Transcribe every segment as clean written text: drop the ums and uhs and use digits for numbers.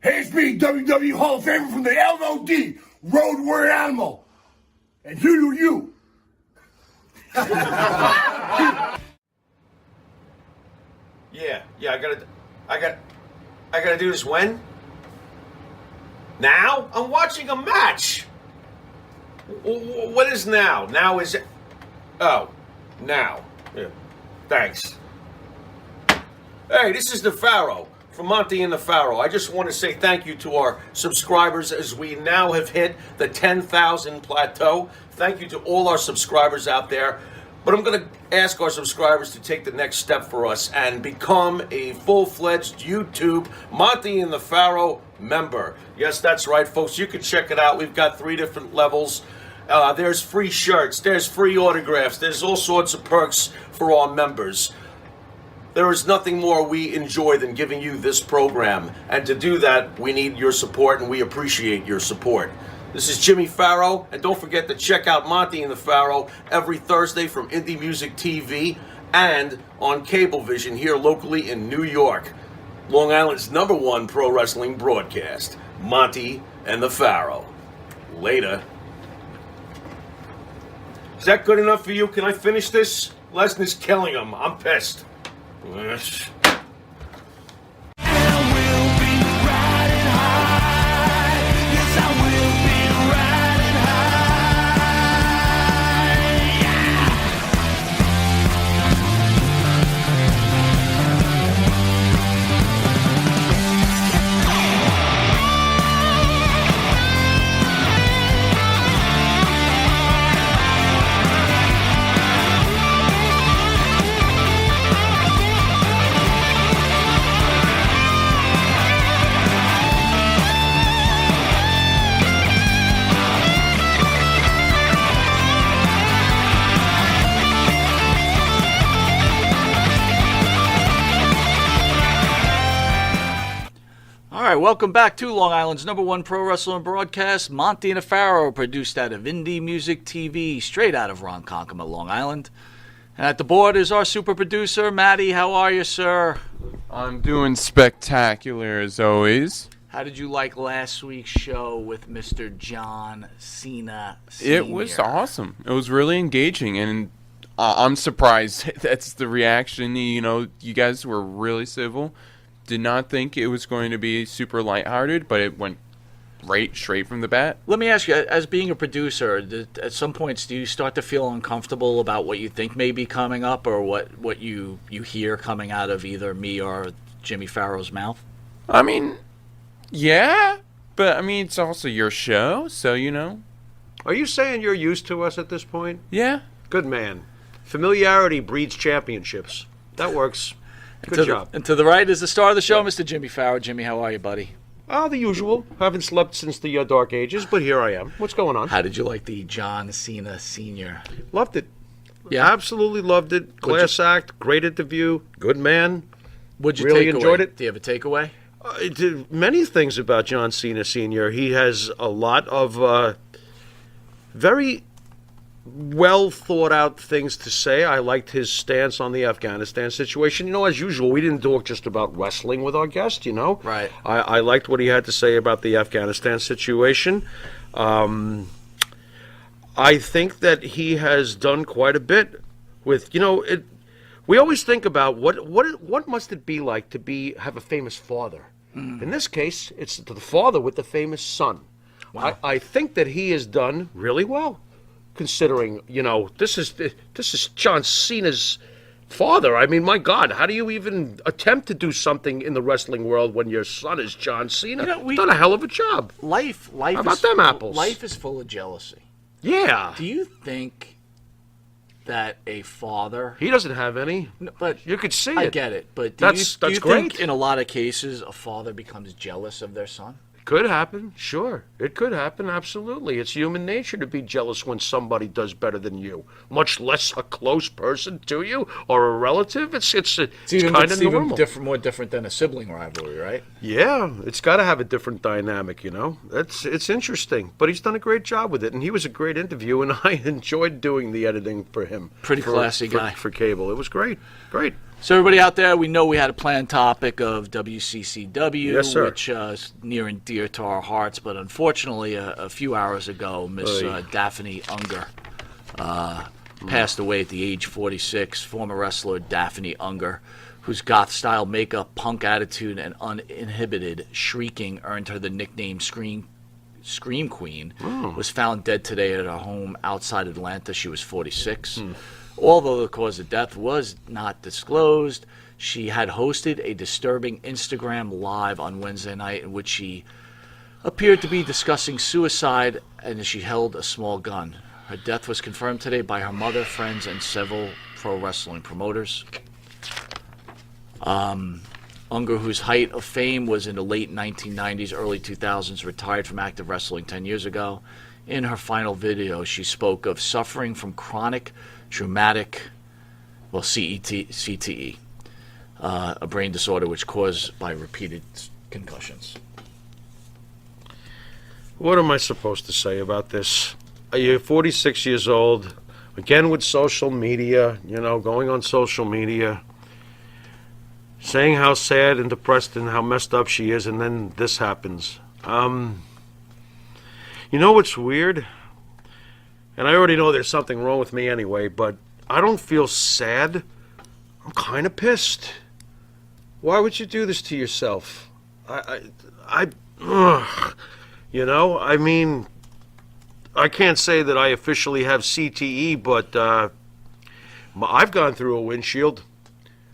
Hey, it's me, WWE Hall of Famer from the LOD, Road Warrior Animal. And you. Yeah, I gotta do this when? Now? I'm watching a match! What is now? Now is... Oh, now. Yeah, thanks. Hey, this is the Pharaoh, from Monty and the Pharaoh. I just want to say thank you to our subscribers as we now have hit the 10,000 plateau. Thank you to all our subscribers out there. But I'm going to ask our subscribers to take the next step for us and become a full-fledged YouTube Monty and the Pharaoh member. Yes, that's right, folks. You can check it out. We've got 3 different levels. There's free shirts. There's free autographs. There's all sorts of perks for our members. There is nothing more we enjoy than giving you this program. And to do that, we need your support, and we appreciate your support. This is Jimmy Pharaoh, and don't forget to check out Monty and the Pharaoh every Thursday from Indie Music TV and on Cablevision here locally in New York. Long Island's #1 pro wrestling broadcast, Monty and the Pharaoh. Later. Is that good enough for you? Can I finish this? Lesnar's killing him. I'm pissed. All right, welcome back to Long Island's #1 pro wrestling broadcast, Monty and the Pharaoh, produced out of Indie Music TV, straight out of Ronkonkoma, Long Island. And at the board is our super producer, Matty. How are you, sir? I'm doing spectacular as always. How did you like last week's show with Mr. John Cena Sr.? It was awesome. It was really engaging, and I'm surprised that's the reaction. You know, you guys were really civil. Did not think it was going to be super lighthearted, but it went right straight from the bat. Let me ask you, as being a producer, at some points do you start to feel uncomfortable about what you think may be coming up, or what you hear coming out of either me or Jimmy Pharaoh's mouth? I mean, yeah, but I mean, it's also your show, so you know. Are you saying you're used to us at this point? Yeah. Good man. Familiarity breeds championships. That works. Good job. And to the right is the star of the show, Mr. Jimmy Pharaoh. Jimmy, how are you, buddy? The usual. Haven't slept since the dark ages, but here I am. What's going on? How did you like the John Cena Sr.? Loved it. Yeah? Absolutely loved it. Class act, great interview, good man. What'd you really take enjoyed away? it. Do you have a takeaway? It did many things about John Cena Sr. He has a lot of very well thought out things to say. I liked his stance on the Afghanistan situation. You know, as usual, we didn't talk just about wrestling with our guest, you know. Right. I liked what he had to say about the Afghanistan situation. I think that he has done quite a bit with, you know, we always think about what must it be like to have a famous father. In this case, it's the father with the famous son. Wow. I think that he has done really well. Considering, you know, this is John Cena's father. I mean, my God, how do you even attempt to do something in the wrestling world when your son is John Cena? You know, He's done a hell of a job. Life How about them apples? Life is full of jealousy. Yeah. Do you think that a father... He doesn't have any. No, but you could see it. I get it, but do That's you great. think in a lot of cases a father becomes jealous of their son? Could happen, sure. It could happen, absolutely. It's human nature to be jealous when somebody does better than you, much less a close person to you or a relative. It's kind of normal. More different than a sibling rivalry, right? Yeah, it's got to have a different dynamic, you know. It's interesting, but he's done a great job with it, and he was a great interview, and I enjoyed doing the editing for him. Pretty classy guy for cable. It was great, great. So everybody out there, we know we had a planned topic of WCCW, Yes, sir. which is near and dear to our hearts. But unfortunately, a few hours ago, Miss Daffney Unger passed away at the age 46. Former wrestler Daffney Unger, whose goth-style makeup, punk attitude, and uninhibited shrieking earned her the nickname Scream Queen, was found dead today at her home outside Atlanta. She was 46. Although the cause of death was not disclosed, she had hosted a disturbing Instagram Live on Wednesday night in which she appeared to be discussing suicide, and she held a small gun. Her death was confirmed today by her mother, friends, and several pro wrestling promoters. Unger, whose height of fame was in the late 1990s, early 2000s, retired from active wrestling 10 years ago. In her final video, she spoke of suffering from chronic traumatic, CTE, a brain disorder which caused by repeated concussions. What am I supposed to say about this? You're 46 years old, again with social media, going on social media, saying how sad and depressed and how messed up she is, and then this happens. You know what's weird? And I already know there's something wrong with me anyway, but I don't feel sad. I'm kind of pissed. Why would you do this to yourself? I mean, I can't say that I officially have CTE, but I've gone through a windshield.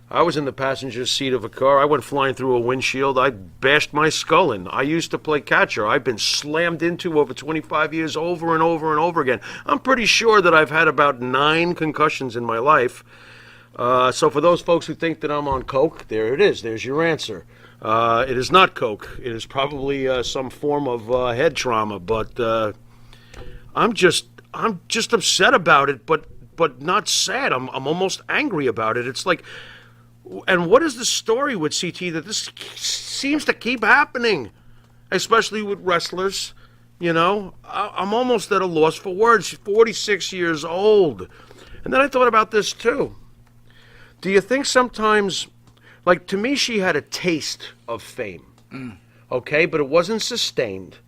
I was in the passenger seat of a car. I went flying through a windshield. I bashed my skull in. I used to play catcher. I've been slammed into over 25 years over and over and over again. I'm pretty sure that I've had about 9 concussions in my life. So for those folks who think that I'm on coke, there it is. There's your answer. It is not coke. It is probably some form of head trauma. But I'm just upset about it, but not sad. I'm almost angry about it. It's like... And what is the story with CT that this seems to keep happening, especially with wrestlers? I'm almost at a loss for words. She's 46 years old. And then I thought about this too. Do you think sometimes, like to me, she had a taste of fame, okay, but it wasn't sustained.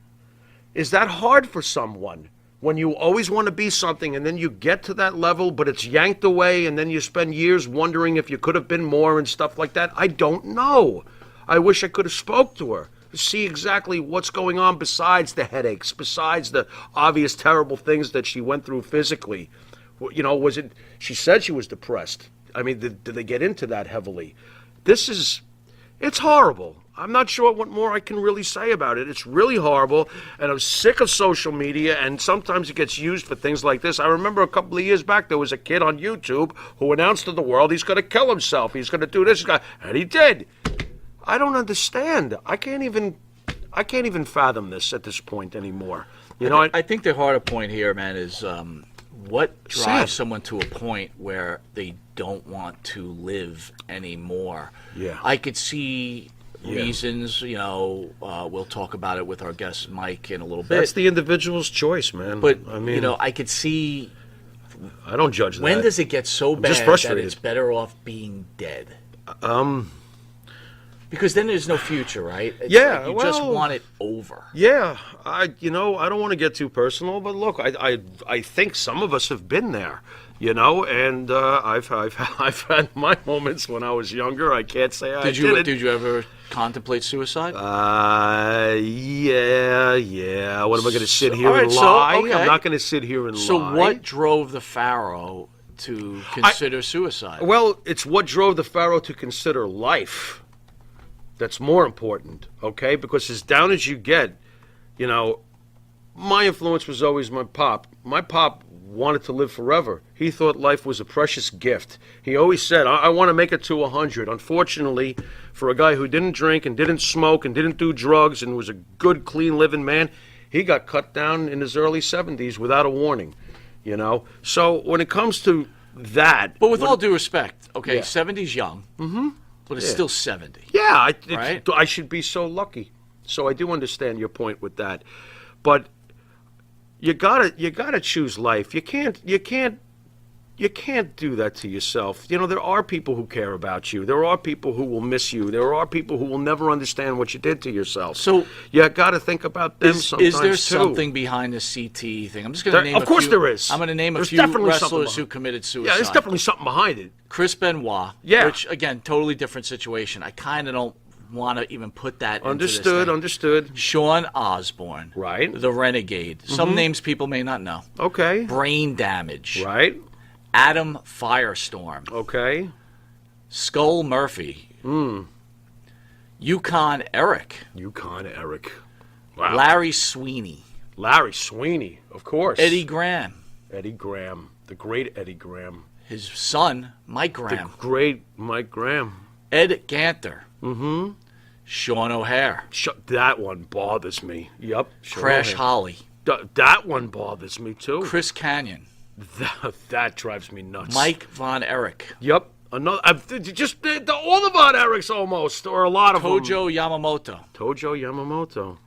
Is that hard for someone? When you always want to be something and then you get to that level, but it's yanked away and then you spend years wondering if you could have been more and stuff like that? I don't know. I wish I could have spoke to her to see exactly what's going on besides the headaches, besides the obvious terrible things that she went through physically. Was it, she said she was depressed. I mean, did they get into that heavily? It's horrible. I'm not sure what more I can really say about it. It's really horrible, and I'm sick of social media, and sometimes it gets used for things like this. I remember a couple of years back, there was a kid on YouTube who announced to the world he's going to kill himself. He's going to do this, and he did. I don't understand. I can't even fathom this at this point anymore. I think the harder point here, man, is what drives Sad. someone to a point where they don't want to live anymore. Yeah. I could see reasons, we'll talk about it with our guest Mike in a little bit. That's the individual's choice, man. But, I mean, I could see... I don't judge that. When does it get so bad just that frustrated. it's better off being dead? Because then there's no future, right? It's Yeah, like you just want it over. Yeah, I don't want to get too personal, but look, I think some of us have been there, and I've had my moments when I was younger. I can't say I didn't. Did you ever contemplate suicide? Yeah. What am I going to sit here All right, and lie? so, okay. I'm not going to sit here and lie. So what drove the Pharaoh to consider suicide? Well, it's what drove the Pharaoh to consider life. That's more important, okay? Because as down as you get, my influence was always my pop. My pop wanted to live forever. He thought life was a precious gift. He always said, I want to make it to 100. Unfortunately, for a guy who didn't drink and didn't smoke and didn't do drugs and was a good, clean living man, he got cut down in his early 70s without a warning, So when it comes to that... But with all due respect, okay, Yeah. 70's young, but it's still 70. Yeah, Right? I should be so lucky. So I do understand your point with that, but you gotta choose life. You can't you can't do that to yourself. You know, there are people who care about you. There are people who will miss you. There are people who will never understand what you did to yourself. So you got to think about them sometimes is there too. something behind the CTE thing? I'm just going to name Of course few, there is. I'm going to name There's a few definitely something wrestlers who behind- committed suicide. Yeah, there's definitely something behind it. Chris Benoit, Yeah. which, again, totally different situation. I kind of don't want to even put that into this thing. Understood. Sean Osborne. Right. The Renegade. Some names people may not know. Okay. Brain damage. Right. Adam Firestorm. Okay. Skull Murphy. Yukon Eric. Yukon Eric. Wow. Larry Sweeney. Larry Sweeney, of course. Eddie Graham. Eddie Graham. The great Eddie Graham. His son, Mike The Graham. great Mike Graham. Ed Ganter. Sean O'Hare. That one bothers me. Yep. Sure. Crash Holly. That one bothers me too. Chris Canyon. That drives me nuts. Mike Von Erich. Yep. Another. Just all the Von Erichs almost, or a lot of them. Tojo Yamamoto. Tojo Yamamoto.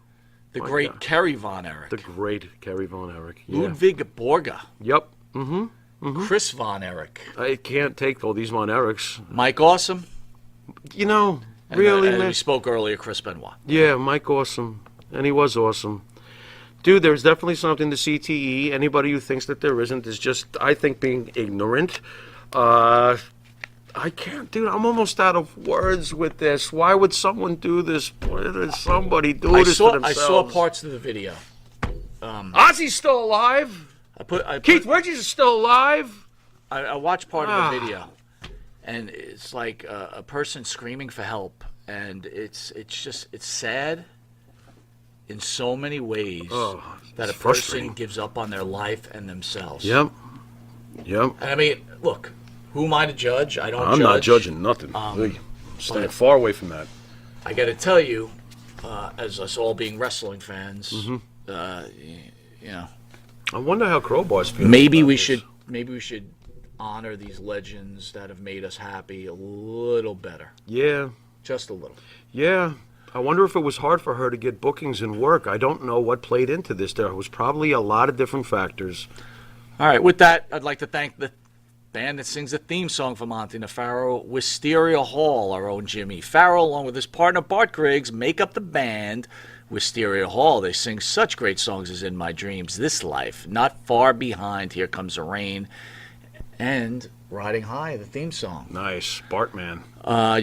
The My great God. Kerry Von Erich. The great Kerry Von Erich. Yeah. Ludwig Borga. Yep. Chris Von Erich. I can't take all these Von Erichs. Mike Awesome. You know, And, really, and man. we spoke earlier, Chris Benoit. Yeah, Mike Awesome. And he was awesome. Dude, there's definitely something to CTE. Anybody who thinks that there isn't is just, I think, being ignorant. I can't, dude. I'm almost out of words with this. Why would someone do this? Why did somebody do this to I themselves? saw parts of the video. Ozzy's still alive. Keith Richards is still alive. I watched part of the video, and it's like a person screaming for help, and it's sad in so many ways that a person frustrating. gives up on their life and themselves. Yep. And I mean, look, who am I to judge? I don't. I'm judge. not judging nothing. Staying far away from that. I got to tell you, as us all being wrestling fans, you know, I wonder how Crowbar's feeling. maybe about we this. should honor these legends that have made us happy a little better, Yeah. just a little. Yeah. I wonder if it was hard for her to get bookings and work. I don't know what played into this. There was probably a lot of different factors. All right, with that, I'd like to thank the band that sings the theme song for Monty Nefaro, Wisteria Hall, our own Jimmy Farrell, along with his partner Bart Griggs, make up the band Wisteria Hall. They sing such great songs as In My Dreams, This Life, Not Far Behind, Here Comes the Rain, and Riding High, the theme song. Nice. Bartman.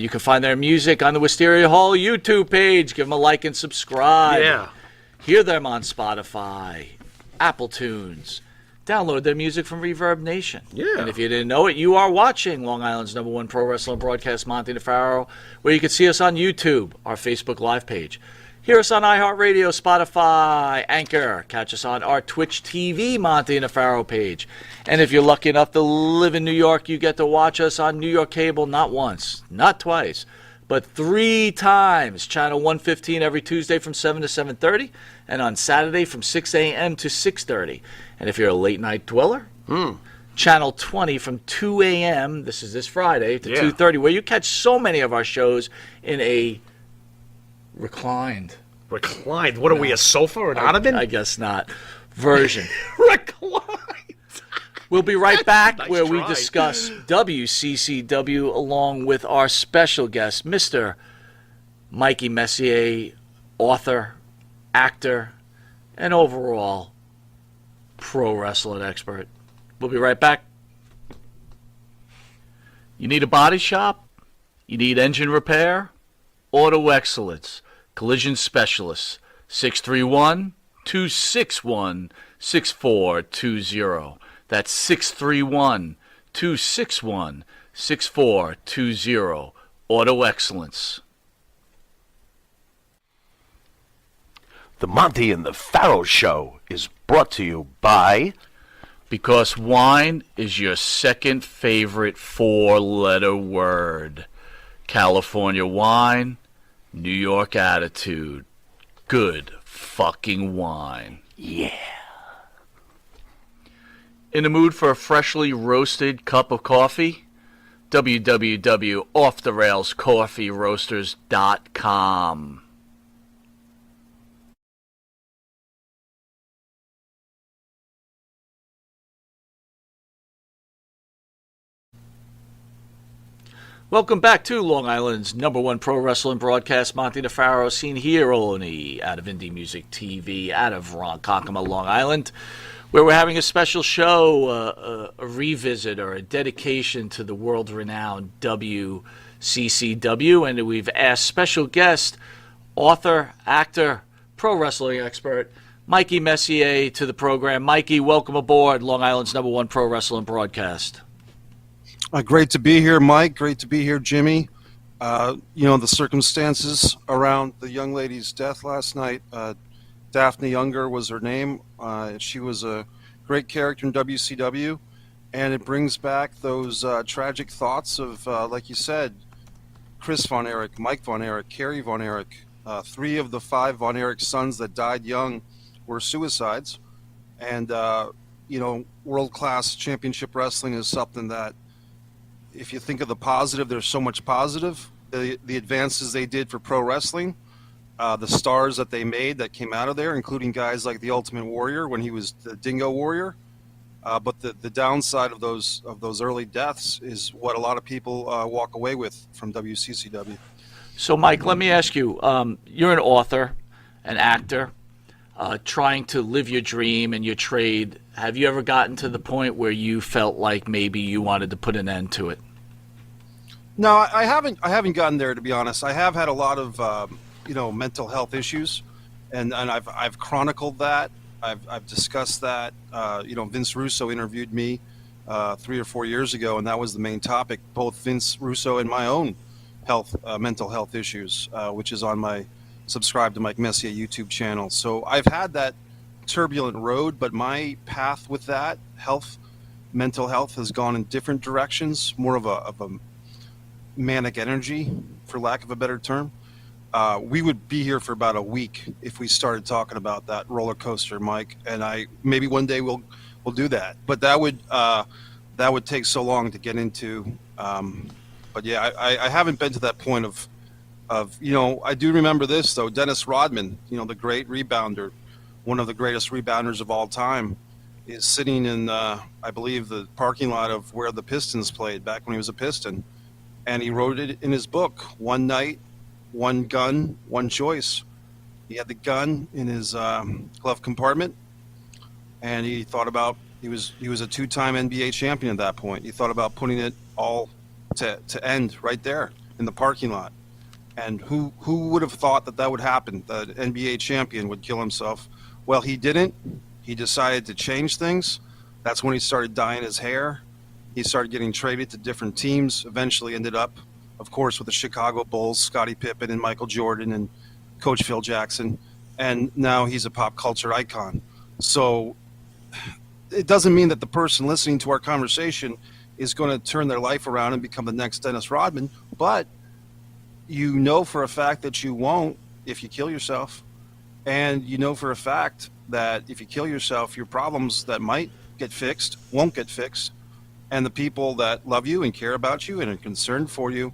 You can find their music on the Wisteria Hall YouTube page. Give them a like and subscribe. Yeah. Hear them on Spotify, Apple Tunes. Download their music from Reverb Nation. Yeah. And if you didn't know it, you are watching Long Island's #1 pro wrestling broadcast, Monty Nefaro, where you can see us on YouTube, our Facebook Live page. Hear us on iHeartRadio, Spotify, Anchor. Catch us on our Twitch TV, Monty Nefaro page. And if you're lucky enough to live in New York, you get to watch us on New York Cable not once, not twice, but 3 times. Channel 115 every Tuesday from 7 to 7:30, and on Saturday from 6 a.m. to 6:30. And if you're a late-night dweller, Channel 20 from 2 a.m., this Friday, to 2:30, where you catch so many of our shows in a reclined. What are we, a sofa or an ottoman? I guess not. Version. Reclined. We'll be right back Nice where we try. discuss WCCW along with our special guest, Mr. Mikey Messier, author, actor, and overall pro wrestling expert. We'll be right back. You need a body shop? You need engine repair? Auto Excellence, Collision Specialists, 631-261-6420. That's 631-261-6420. Auto Excellence. The Monty and the Pharaoh Show is brought to you by... Because wine is your second favorite 4-letter word. California wine, New York attitude. Good fucking wine. Yeah. In the mood for a freshly roasted cup of coffee? www.offtherailscoffeeroasters.com. Welcome back to Long Island's #1 pro wrestling broadcast. Monty DeFaro, seen here only out of Indie Music TV, out of Ronkonkoma, Long Island, where we're having a special show, a revisit or a dedication to the world-renowned WCCW, and we've asked special guest, author, actor, pro wrestling expert, Mikey Messier to the program. Mikey, welcome aboard Long Island's #1 pro wrestling broadcast. Great to be here, Mike. Great to be here, Jimmy. The circumstances around the young lady's death last night, Daffney Unger was her name. She was a great character in WCW, and it brings back those tragic thoughts of, like you said, Chris Von Erich, Mike Von Erich, Kerry Von Erich. 3 of the 5 Von Erich sons that died young were suicides. And, world-class championship wrestling is something that, if you think of the positive, there's so much positive. The advances they did for pro wrestling, the stars that they made that came out of there, including guys like the Ultimate Warrior when he was the Dingo Warrior. But the downside of those early deaths is what a lot of people walk away with from WCCW. So, Mike, let me ask you, you're an author, an actor, trying to live your dream and your trade. Have you ever gotten to the point where you felt like maybe you wanted to put an end to it? No, I haven't gotten there, to be honest. I have had a lot of mental health issues, and I've chronicled that. I've discussed that. Vince Russo interviewed me 3 or 4 years ago, and that was the main topic. Both Vince Russo and my own mental health issues, which is on my subscribe to Mike Messier YouTube channel. So I've had that turbulent road, but my path with that mental health has gone in different directions, more of a manic energy, for lack of a better term. We would be here for about a week if we started talking about that roller coaster, Mike. And maybe one day we'll do that. But that would take so long to get into. But yeah, I haven't been to that point of I do remember this though. Dennis Rodman, the great rebounder, one of the greatest rebounders of all time, is sitting in I believe the parking lot of where the Pistons played back when he was a Piston. And he wrote it in his book, One Night, One Gun, One Choice. He had the gun in his glove compartment, and he thought about, he was a 2-time NBA champion at that point. He thought about putting it all to end right there in the parking lot. And who would have thought that would happen, that an NBA champion would kill himself? Well, he didn't. He decided to change things. That's when he started dyeing his hair. He started getting traded to different teams, eventually ended up, of course, with the Chicago Bulls, Scottie Pippen and Michael Jordan and Coach Phil Jackson. And now he's a pop culture icon. So it doesn't mean that the person listening to our conversation is going to turn their life around and become the next Dennis Rodman. But you know for a fact that you won't if you kill yourself. And you know for a fact that if you kill yourself, your problems that might get fixed won't get fixed. And the people that love you and care about you and are concerned for you,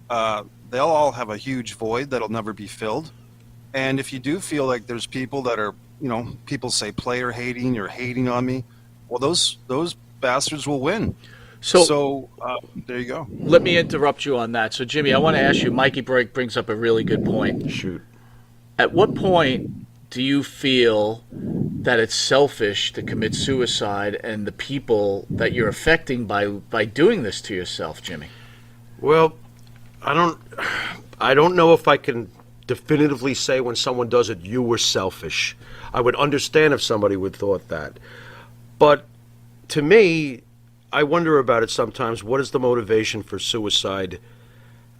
they'll all have a huge void that'll never be filled. And if you do feel like there's people that are, people say player hating or hating on me, well, those bastards will win. So there you go. Let me interrupt you on that. So, Jimmy, I want to ask you, Mikey brings up a really good point. Shoot. At what point do you feel that it's selfish to commit suicide and the people that you're affecting by doing this to yourself, Jimmy? Well, I don't know if I can definitively say when someone does it, you were selfish. I would understand if somebody would thought that. But to me, I wonder about it sometimes. What is the motivation for suicide?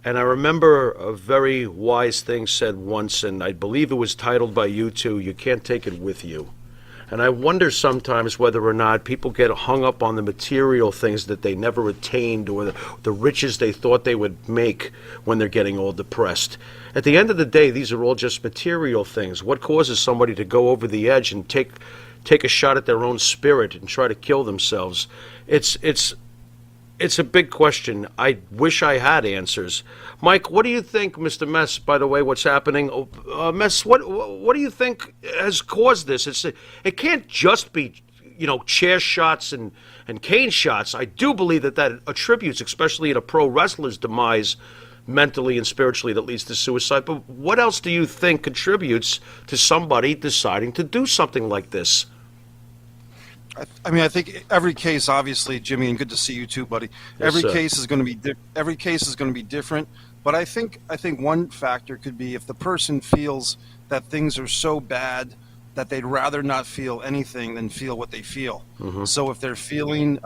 And I remember a very wise thing said once, and I believe it was titled by you two, you can't take it with you. And I wonder sometimes whether or not people get hung up on the material things that they never attained or the riches they thought they would make when they're getting all depressed. At the end of the day, these are all just material things. What causes somebody to go over the edge and take a shot at their own spirit and try to kill themselves? It's a big question. I wish I had answers. Mike, what do you think, Mr. Mess, by the way, what's happening? Mess, what do you think has caused this? It can't just be chair shots and cane shots, I do believe that attributes, especially in a pro wrestler's demise, mentally and spiritually, that leads to suicide. But what else do you think contributes to somebody deciding to do something like this? I think every case, obviously, Jimmy, and good to see you too, buddy. Yes, every sir. case is going to be every case is going to be different. But I think one factor could be if the person feels that things are so bad that they'd rather not feel anything than feel what they feel. So if they're feeling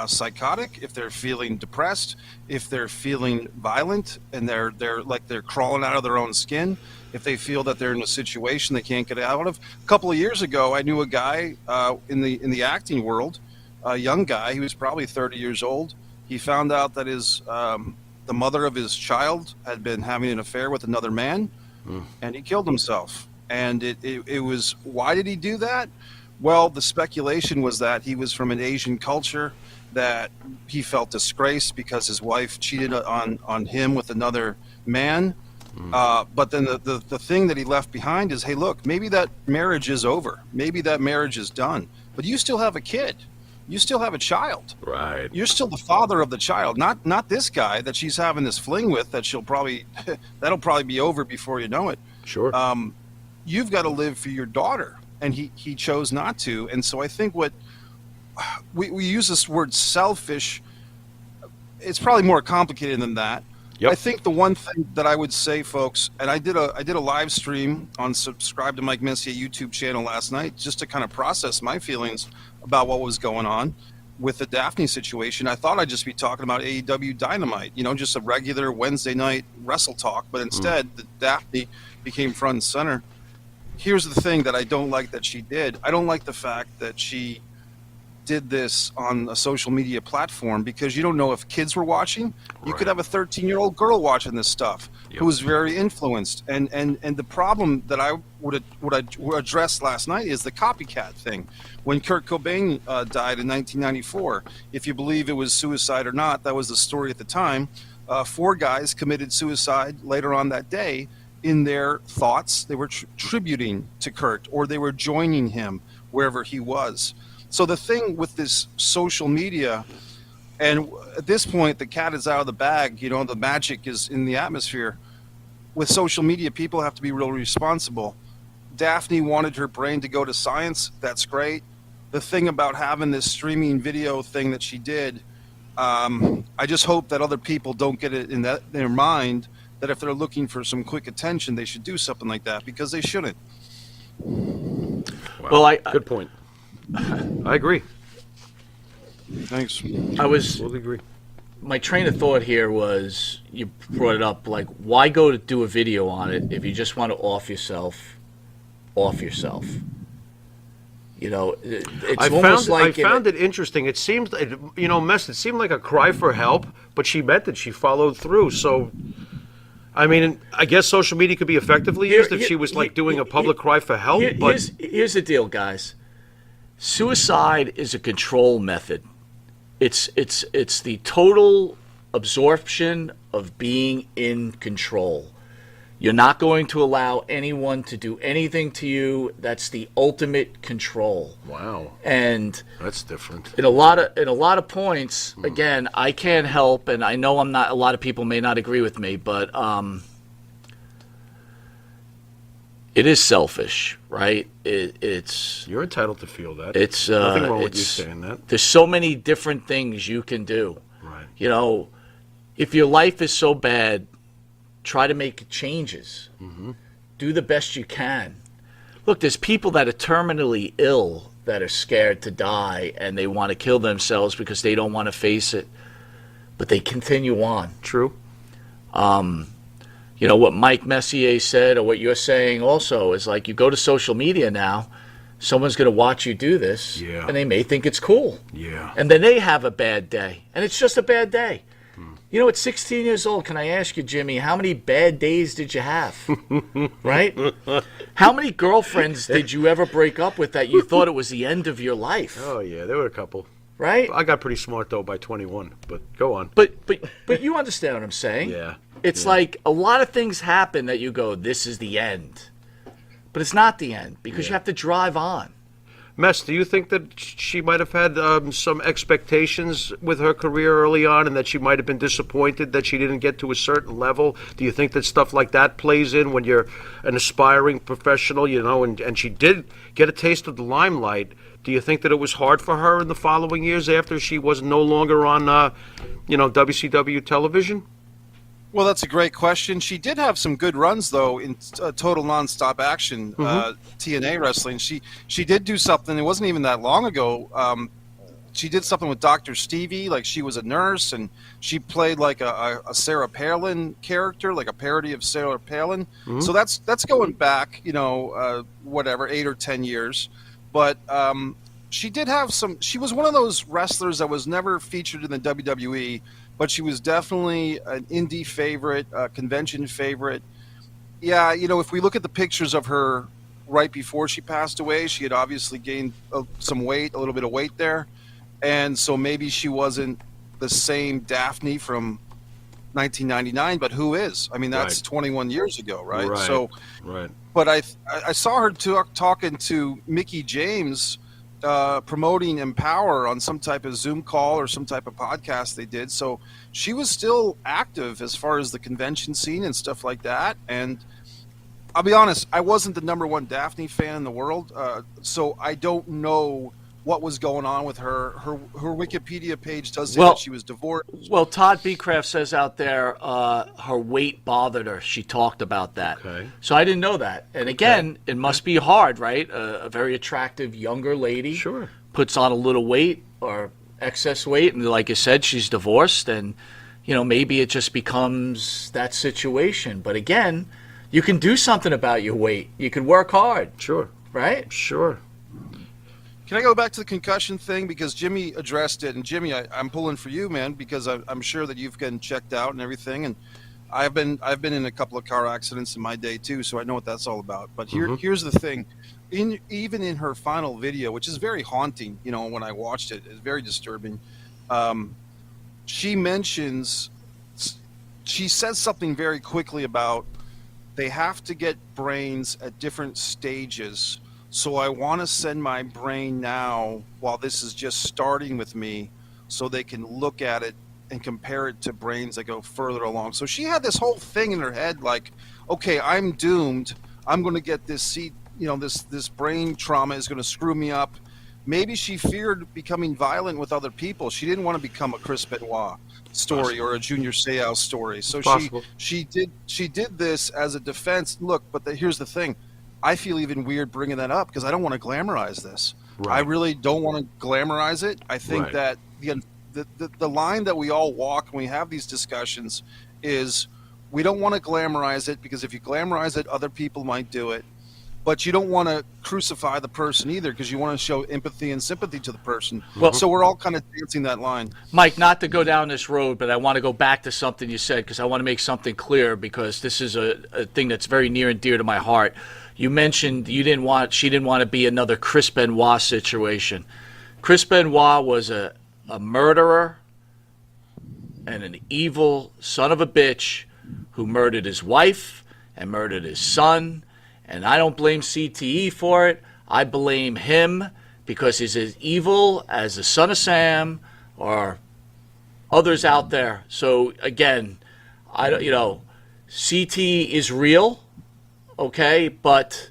psychotic, if they're feeling depressed, if they're feeling violent, and they're crawling out of their own skin, if they feel that they're in a situation they can't get out of. A couple of years ago, I knew a guy in the acting world, a young guy. He was probably 30 years old. He found out that the mother of his child had been having an affair with another man, and he killed himself. And it was, why did he do that? Well, the speculation was that he was from an Asian culture, that he felt disgraced because his wife cheated on him with another man. But then the thing that he left behind is, hey, look, maybe that marriage is over. Maybe that marriage is done. But you still have a kid. You still have a child. Right. You're still the father of the child, not this guy that she's having this fling with, that that'll probably be over before you know it. Sure. You've got to live for your daughter, and he chose not to. And so I think what we use this word selfish, it's probably more complicated than that. Yep. I think the one thing that I would say, folks, and I did a live stream on Subscribe to Mike Messier YouTube channel last night, just to kind of process my feelings about what was going on with the Daffney situation. I thought I'd just be talking about AEW Dynamite, just a regular Wednesday night wrestle talk, but instead the Daffney became front and center. Here's the thing that I don't like that she did. I don't like the fact that she did this on a social media platform, because you don't know if kids were watching. You could have a 13-year-old girl watching this stuff who was very influenced. And the problem that I would address last night is the copycat thing. When Kurt Cobain died in 1994, if you believe it was suicide or not, that was the story at the time. 4 guys committed suicide later on that day. In their thoughts, they were tributing to Kurt, or they were joining him wherever he was. So the thing with this social media, and at this point, the cat is out of the bag, the magic is in the atmosphere. With social media, people have to be real responsible. Daffney wanted her brain to go to science. That's great. The thing about having this streaming video thing that she did, I just hope that other people don't get it in their mind that if they're looking for some quick attention, they should do something like that, because they shouldn't. Wow. Well, good point. I agree. Thanks. I was Totally agree. My train of thought here was, you brought it up, like, why go to do a video on it if you just want to off yourself? It's almost like I found it interesting. It seems, it seemed like a cry for help, but she meant it. She followed through. So, I mean, I guess social media could be effectively used if she was doing a public cry for help. Here's the deal, guys. Suicide is a control method. It's the total absorption of being in control. You're not going to allow anyone to do anything to you. That's the ultimate control. Wow. And that's different. In a lot of points, again, I can't help, and I know a lot of people may not agree with me, but it is selfish, right? It's You're entitled to feel that. It's nothing wrong with you saying that. There's so many different things you can do. Right. If your life is so bad, try to make changes. Mm-hmm. Do the best you can. Look, there's people that are terminally ill that are scared to die, and they want to kill themselves because they don't want to face it, but they continue on. True. What Mike Messier said, or what you're saying also, is like, you go to social media now, someone's going to watch you do this, and they may think it's cool. Yeah. And then they have a bad day, and it's just a bad day. At 16 years old, can I ask you, Jimmy, how many bad days did you have? Right? How many girlfriends did you ever break up with that you thought it was the end of your life? Oh, yeah, there were a couple. Right? I got pretty smart, though, by 21, but go on. But you understand what I'm saying? Yeah. It's like a lot of things happen that you go, this is the end. But it's not the end, because you have to drive on. Mess, do you think that she might have had some expectations with her career early on, and that she might have been disappointed that she didn't get to a certain level? Do you think that stuff like that plays in when you're an aspiring professional, and she did get a taste of the limelight? Do you think that it was hard for her in the following years after she was no longer on, WCW television? Well, that's a great question. She did have some good runs, though, in total nonstop action TNA wrestling. She did do something. It wasn't even that long ago. She did something with Dr. Stevie, like she was a nurse, and she played like a Sarah Palin character, like a parody of Sarah Palin. So that's going back, 8 or 10 years. But she did have some. She was one of those wrestlers that was never featured in the WWE. But she was definitely an indie favorite, a convention favorite. Yeah, if we look at the pictures of her right before she passed away, she had obviously gained some weight, a little bit of weight there. And so maybe she wasn't the same Daffney from 1999, but who is? I mean, that's 21 years ago, right? Right. But I saw her talking to Mickey James, promoting Empower on some type of Zoom call or some type of podcast they did. So she was still active as far as the convention scene and stuff like that. And I'll be honest, I wasn't the number one Daffney fan in the world, so I don't know what was going on with her. Her Wikipedia page does say that she was divorced. Well, Todd Beecraft says out there her weight bothered her. She talked about that. Okay. So I didn't know that. And again, it must be hard, right? A very attractive younger lady puts on a little weight or excess weight, and like you said, she's divorced, and maybe it just becomes that situation. But again, you can do something about your weight. You can work hard. Sure. Right? Sure. Can I go back to the concussion thing? Because Jimmy addressed it. And Jimmy, I'm pulling for you, man, because I'm sure that you've gotten checked out and everything. And I've been in a couple of car accidents in my day, too, so I know what that's all about. But here's the thing. Even in her final video, which is very haunting, when I watched it, it's very disturbing. She says something very quickly about they have to get brains at different stages. So I want to send my brain now while this is just starting with me so they can look at it and compare it to brains that go further along. So she had this whole thing in her head like, okay, I'm doomed. I'm going to get this this brain trauma is going to screw me up. Maybe she feared becoming violent with other people. She didn't want to become a Chris Benoit story or a Junior Seau story. So she did this as a defense. Look, but here's the thing. I feel even weird bringing that up because I don't want to glamorize this. Right. I really don't want to glamorize it. I think that the line that we all walk when we have these discussions is we don't want to glamorize it because if you glamorize it, other people might do it. But you don't want to crucify the person either because you want to show empathy and sympathy to the person. Well, so we're all kind of dancing that line. Mike, not to go down this road, but I want to go back to something you said because I want to make something clear because this is a thing that's very near and dear to my heart. You mentioned she didn't want to be another Chris Benoit situation. Chris Benoit was a murderer and an evil son of a bitch who murdered his wife and murdered his son. And I don't blame CTE for it. I blame him because he's as evil as the Son of Sam or others out there. So again, CTE is real, okay, but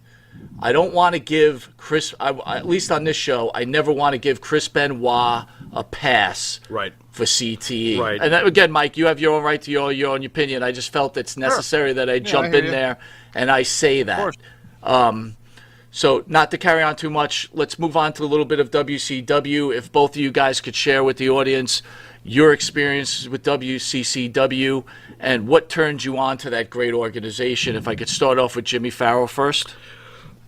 I don't want to give Chris, at least on this show, I never want to give Chris Benoit a pass for CTE. Right. And again, Mike, you have your own right to your own opinion. I just felt it's necessary that I jump in there and I say that. So not to carry on too much, let's move on to a little bit of WCW. If both of you guys could share with the audience your experiences with WCCW and what turned you on to that great organization. If I could start off with Jimmy Farrow first.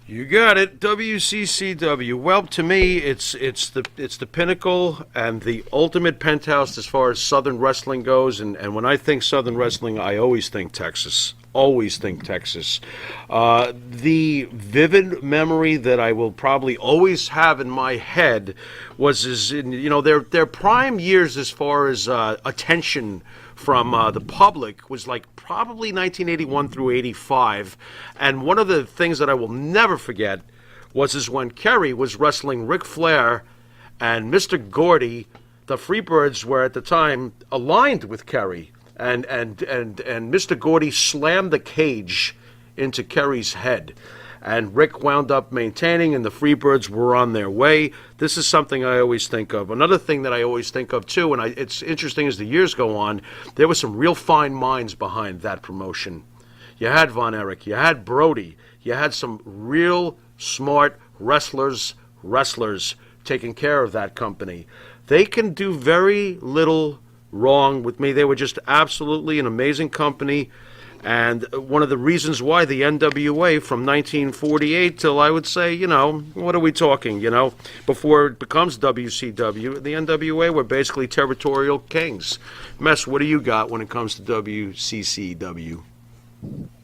You got it. WCCW. Well, to me, it's the pinnacle and the ultimate penthouse as far as Southern wrestling goes. And when I think Southern wrestling, I always think Texas. Always think Texas. The vivid memory that I will probably always have in my head was in their prime years as far as attention from the public was like probably 1981 through 85. And one of the things that I will never forget was when Kerry was wrestling Ric Flair and Mr. Gordy. The Freebirds were at the time aligned with Kerry, and Mr. Gordy slammed the cage into Kerry's head. And Rick wound up maintaining, and the Freebirds were on their way. This is something I always think of. Another thing that I always think of, too, and it's interesting as the years go on, there were some real fine minds behind that promotion. You had Von Erich, you had Brody, you had some real smart wrestlers taking care of that company. They can do very little wrong with me. They were just absolutely an amazing company. And one of the reasons why the NWA from 1948 till, I would say, what are we talking, before it becomes WCW, the NWA were basically territorial kings. Mess, what do you got when it comes to WCCW?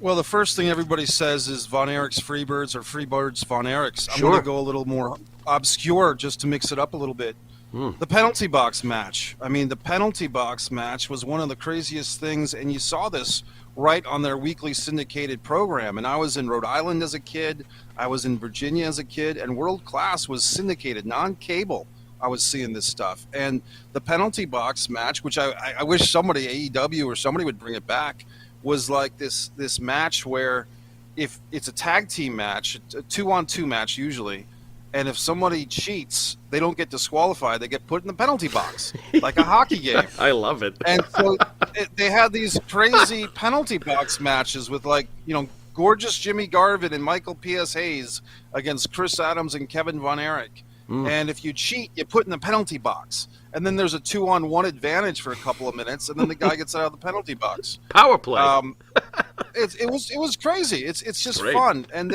Well, the first thing everybody says is Von Erich's Freebirds or Freebirds Von Erich's. I'm Sure. going to go a little more obscure just to mix it up a little bit. The penalty box match. I mean, the penalty box match was one of the craziest things, and you saw this right on their weekly syndicated program. And I was in Rhode Island as a kid. I was in Virginia as a kid, and World Class was syndicated, non-cable. I was seeing this stuff. And the penalty box match, which I wish somebody, AEW or somebody would bring it back, was like this match where if it's a tag team match, a 2-on-2 match usually, and if somebody cheats, they don't get disqualified. They get put in the penalty box, like a hockey game. I love it. And so they had these crazy penalty box matches with, gorgeous Jimmy Garvin and Michael P.S. Hayes against Chris Adams and Kevin Von Erich. And if you cheat, you put in the penalty box. And then there's a 2-on-1 advantage for a couple of minutes, and then the guy gets out of the penalty box. Power play. It was crazy. It's just Great. fun. And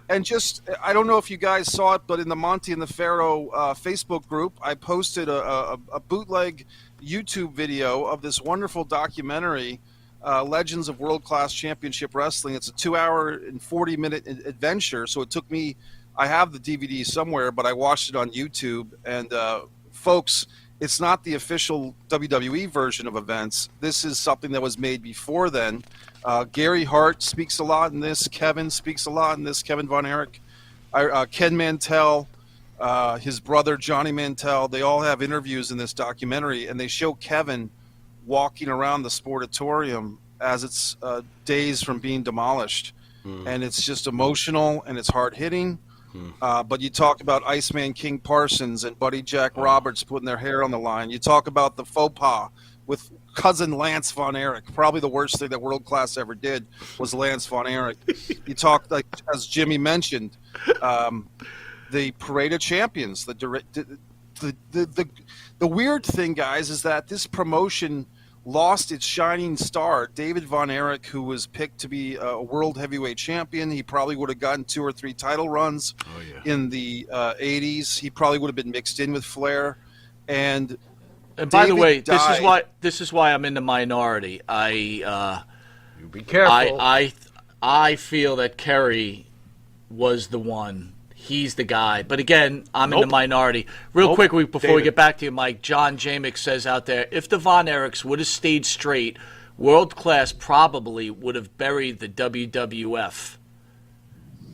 I don't know if you guys saw it, but in the Monty and the Pharaoh Facebook group, I posted a bootleg YouTube video of this wonderful documentary, Legends of World Class Championship Wrestling. It's a 2-hour and 40-minute adventure. So it took me, I have the DVD somewhere, but I watched it on YouTube. And folks, it's not the official WWE version of events. This is something that was made before then. Gary Hart speaks a lot in this. Kevin speaks a lot in this. Kevin Von Erich, Ken Mantell, his brother Johnny Mantell. They all have interviews in this documentary, and they show Kevin walking around the Sportatorium as it's days from being demolished. And it's just emotional and it's hard hitting. But you talk about Iceman King Parsons and Buddy Jack Roberts putting their hair on the line. You talk about the faux pas with cousin Lance Von Erich. Probably the worst thing that World Class ever did was Lance Von Erich. You talk, like as Jimmy mentioned, the Parade of Champions. The weird thing, guys, is that this promotion lost its shining star, David Von Erich, who was picked to be a world heavyweight champion. He probably would have gotten 2 or 3 title runs in the 80s. He probably would have been mixed in with Flair. And by the way, died. this is why I'm in the minority. You be careful. I feel that Kerry was the one. He's the guy. But again, I'm in the minority. Real quick, before we get back to you, Mike, John Jamick says out there, if the Von Erichs would have stayed straight, World Class probably would have buried the WWF.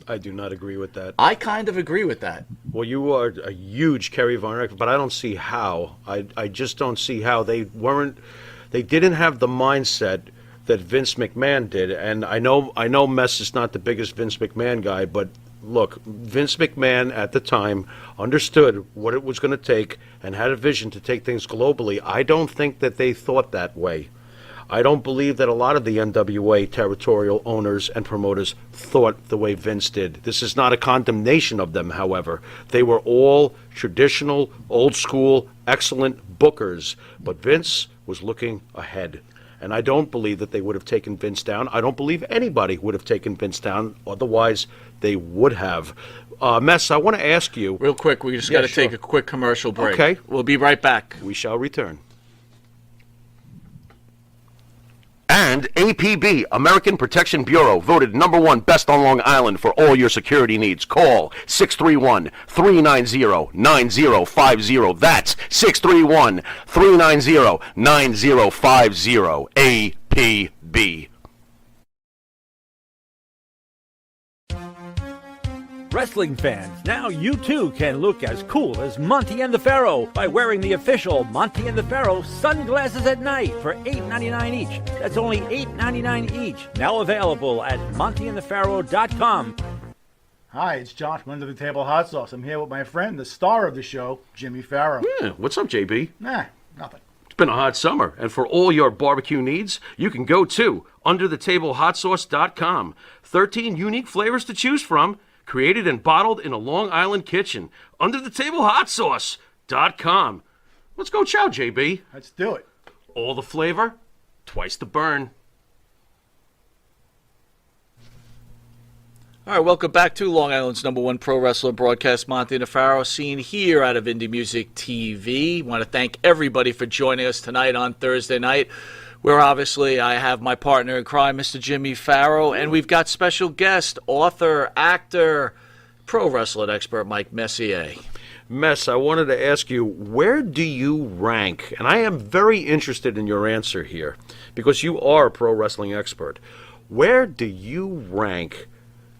I do not agree with that. I kind of agree with that. Well, you are a huge Kerry Von Erich, but I don't see how. I just don't see how. They didn't have the mindset that Vince McMahon did. And I know Mess is not the biggest Vince McMahon guy, but look, Vince McMahon at the time understood what it was going to take and had a vision to take things globally. I don't think that they thought that way. I don't believe that a lot of the NWA territorial owners and promoters thought the way Vince did. This is not a condemnation of them, however. They were all traditional, old school, excellent bookers. But Vince was looking ahead. And I don't believe that they would have taken Vince down. I don't believe anybody would have taken Vince down. Otherwise, they would have. Mess, I want to ask you. Real quick, we just got to take a quick commercial break. Okay. We'll be right back. We shall return. And APB, American Protection Bureau, voted #1 best on Long Island for all your security needs. Call 631-390-9050. That's 631-390-9050. APB. Wrestling fans, now you too can look as cool as Monty and the Pharaoh by wearing the official Monty and the Pharaoh sunglasses at night for $8.99 each. That's only $8.99 each. Now available at montyandthepharaoh.com. Hi, it's John from Under the Table Hot Sauce. I'm here with my friend, the star of the show, Jimmy Farrow. Yeah, what's up, JB? Nah, nothing. It's been a hot summer, and for all your barbecue needs, you can go to underthetablehotsauce.com. 13 unique flavors to choose from, created and bottled in a Long Island kitchen. Underthetablehotsauce.com. Let's go chow, JB. Let's do it. All the flavor, twice the burn. All right, welcome back to Long Island's #1 pro wrestling broadcast, Monty and the Pharaoh, seen here out of Indie Music TV. Want to thank everybody for joining us tonight on Thursday night, where obviously I have my partner in crime, Mr. Jimmy Farrow, and we've got special guest, author, actor, pro wrestling expert Mike Messier. Mess, I wanted to ask you, where do you rank? And I am very interested in your answer here, because you are a pro wrestling expert. Where do you rank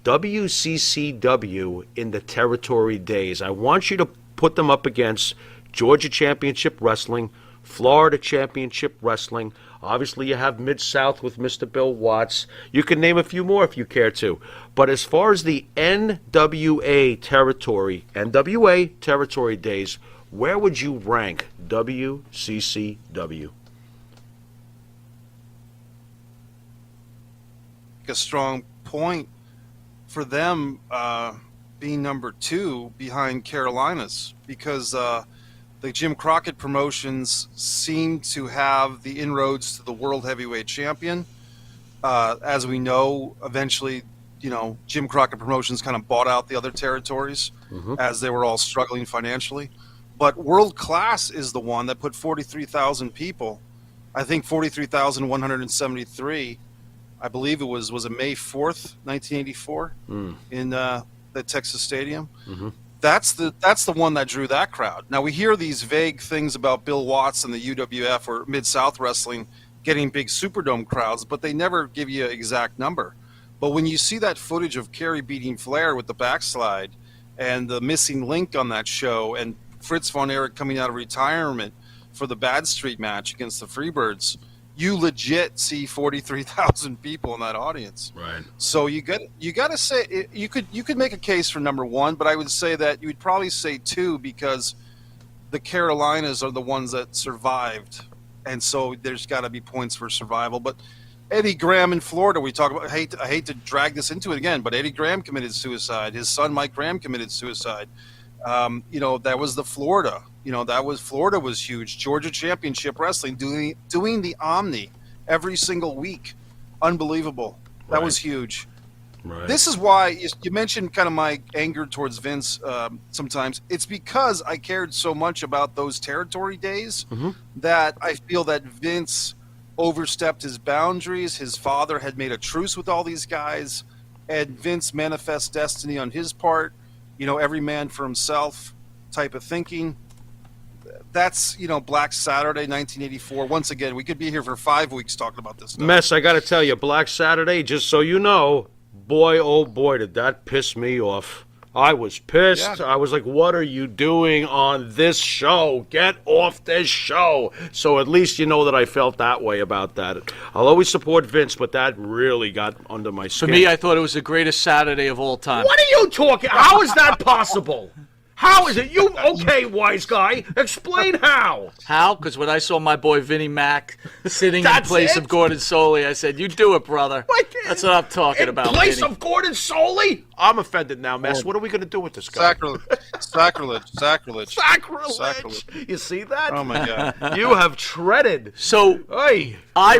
WCCW in the territory days? I want you to put them up against Georgia Championship Wrestling, Florida Championship Wrestling. Obviously, you have Mid-South with Mr. Bill Watts. You can name a few more if you care to. But as far as the NWA territory days, where would you rank WCCW? A strong point for them being number 2 behind Carolinas, because the Jim Crockett promotions seem to have the inroads to the world heavyweight champion. As we know, eventually, Jim Crockett promotions kind of bought out the other territories as they were all struggling financially. But World Class is the one that put 43,000 people, I think 43,173, I believe it was it May 4th, 1984, in the Texas Stadium. That's the one that drew that crowd. Now, we hear these vague things about Bill Watts and the UWF or Mid-South Wrestling getting big Superdome crowds, but they never give you an exact number. But when you see that footage of Kerry beating Flair with the backslide and the missing link on that show and Fritz von Erich coming out of retirement for the Bad Street match against the Freebirds, you legit see 43,000 people in that audience. Right. So you got to say you could make a case for number 1, but I would say that you would probably say 2 because the Carolinas are the ones that survived, and so there's got to be points for survival. But Eddie Graham in Florida, we talk about. I hate to drag this into it again, but Eddie Graham committed suicide. His son Mike Graham committed suicide. That was the Florida. Florida was huge. Georgia Championship Wrestling doing the Omni every single week. Unbelievable. That was huge. Right. This is why you mentioned kind of my anger towards Vince sometimes. It's because I cared so much about those territory days that I feel that Vince overstepped his boundaries. His father had made a truce with all these guys, and Vince manifests destiny on his part. Every man for himself type of thinking. That's, Black Saturday, 1984. Once again, we could be here for 5 weeks talking about this stuff. Mess, I got to tell you, Black Saturday, just so you know, boy, oh boy, did that piss me off. I was pissed. Yeah. I was like, what are you doing on this show? Get off this show. So at least you know that I felt that way about that. I'll always support Vince, but that really got under my skin. For me, I thought it was the greatest Saturday of all time. What are you talking? How is that possible? How is it? Okay, wise guy, explain how. How? Because when I saw my boy Vinnie Mac sitting in That's place it? of Gordon Soley, I said, you do it, brother. That's what I'm talking about, In place Vinny. of Gordon Soley? I'm offended now, Mess. What are we going to do with this guy? Sacrilege. Sacrilege. You see that? Oh, my God. You have treaded. So Hey. I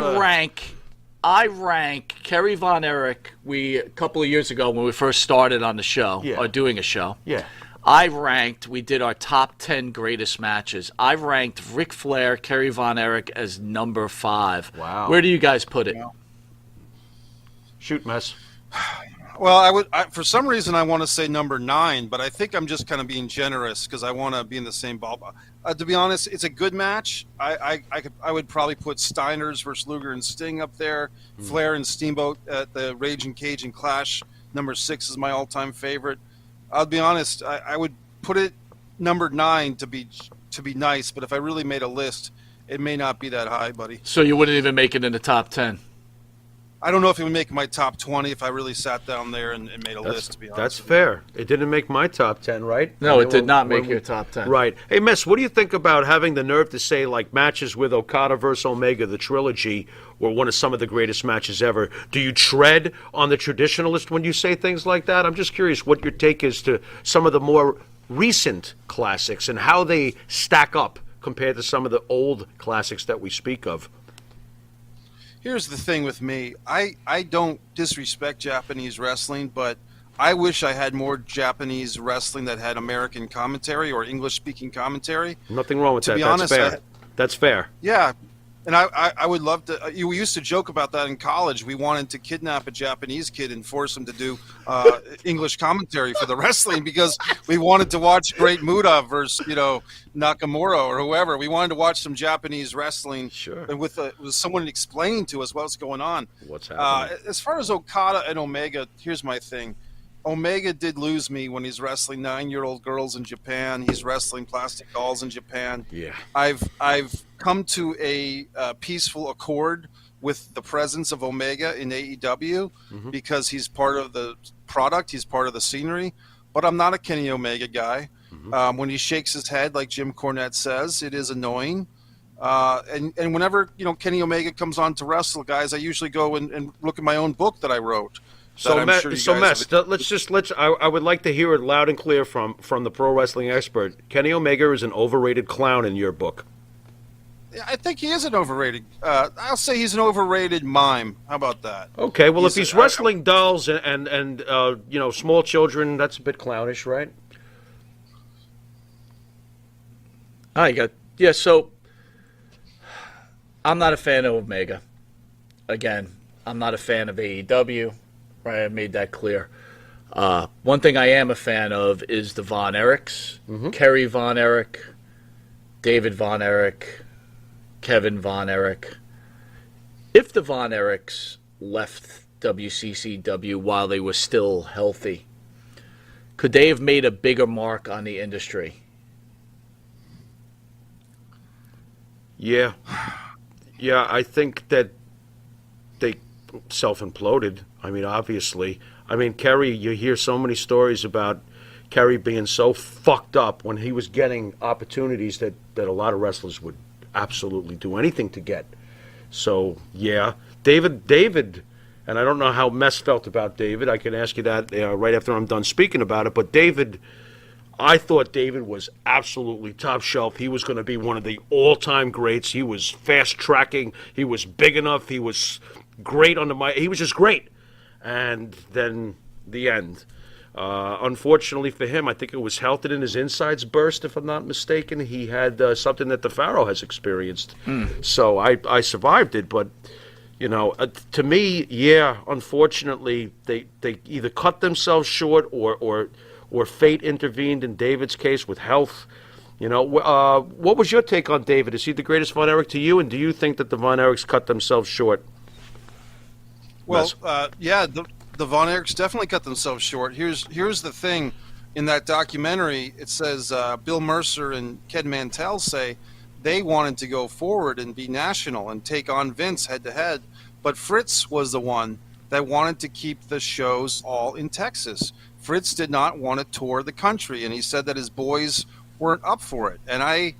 rank Kerry Von Erich. A couple of years ago when we first started on the show, or doing a show. Yeah. We did our top 10 greatest matches. I ranked Ric Flair, Kerry Von Erich as number 5. Wow. Where do you guys put it? Shoot, Mess. Well, for some reason I want to say number 9, but I think I'm just kind of being generous because I want to be in the same ballpark. To be honest, it's a good match. I would probably put Steiners versus Luger and Sting up there. Flair and Steamboat at the Raging Cage and Clash. Number 6 is my all-time favorite. I'll be honest. I would put it number 9 to be nice, but if I really made a list, it may not be that high, buddy. So you wouldn't even make it in the top 10. I don't know if it would make my top 20 if I really sat down there and made a list, to be honest. That's fair. It didn't make my top 10, right? No, I it mean, did not make when- your top 10. Right. Hey, Miss, what do you think about having the nerve to say, like, matches with Okada versus Omega, the trilogy, were one of some of the greatest matches ever? Do you tread on the traditionalist when you say things like that? I'm just curious what your take is to some of the more recent classics and how they stack up compared to some of the old classics that we speak of. Here's the thing with me. I don't disrespect Japanese wrestling, but I wish I had more Japanese wrestling that had American commentary or English-speaking commentary. Nothing wrong with To that. be That's honest, fair. That's fair. Yeah, and I would love to. We used to joke about that in college. We wanted to kidnap a Japanese kid and force him to do English commentary for the wrestling because we wanted to watch Great Muta versus Nakamura or whoever. We wanted to watch some Japanese wrestling, Sure. and with someone explaining to us what's going on. What's happening? As far as Okada and Omega, here's my thing. Omega did lose me when he's wrestling 9-year-old girls in Japan. He's wrestling plastic dolls in Japan. Yeah. I've come to a peaceful accord with the presence of Omega in AEW because he's part of the product, he's part of the scenery. But I'm not a Kenny Omega guy. When he shakes his head, like Jim Cornette says, it is annoying. And whenever Kenny Omega comes on to wrestle, guys, I usually go and look at my own book that I wrote. So, I'm sure you guys Mess, I would like to hear it loud and clear from the pro wrestling expert. Kenny Omega is an overrated clown in your book. I think he is an overrated. I'll say he's an overrated mime. How about that? Okay, well, if He's he's a- wrestling dolls and small children, that's a bit clownish, right? So I'm not a fan of Omega. Again, I'm not a fan of AEW. Right, I made that clear. One thing I am a fan of is the Von Erichs. Kerry Von Erich, David Von Erich, Kevin Von Erich. If the Von Erichs left WCCW while they were still healthy, could they have made a bigger mark on the industry? Yeah, I think that they self-imploded. I mean, obviously. I mean, Kerry, you hear so many stories about Kerry being so fucked up when he was getting opportunities that a lot of wrestlers would absolutely do anything to get. So, yeah. David, and I don't know how Mess felt about David. I can ask you that right after I'm done speaking about it. But David, I thought David was absolutely top shelf. He was going to be one of the all-time greats. He was fast-tracking. He was big enough. He was great on the mic. He was just great. And then the end. Unfortunately for him, I think it was health in his insides burst, if I'm not mistaken. He had something that the Pharaoh has experienced. So I survived it. But, to me, yeah, unfortunately, they either cut themselves short or fate intervened in David's case with health. What was your take on David? Is he the greatest Von Erich to you? And do you think that the Von Erichs cut themselves short? Well, yeah, the Von Erichs definitely cut themselves short. Here's the thing. In that documentary, it says Bill Mercer and Ken Mantell say they wanted to go forward and be national and take on Vince head-to-head, but Fritz was the one that wanted to keep the shows all in Texas. Fritz did not want to tour the country, and he said that his boys weren't up for it. And I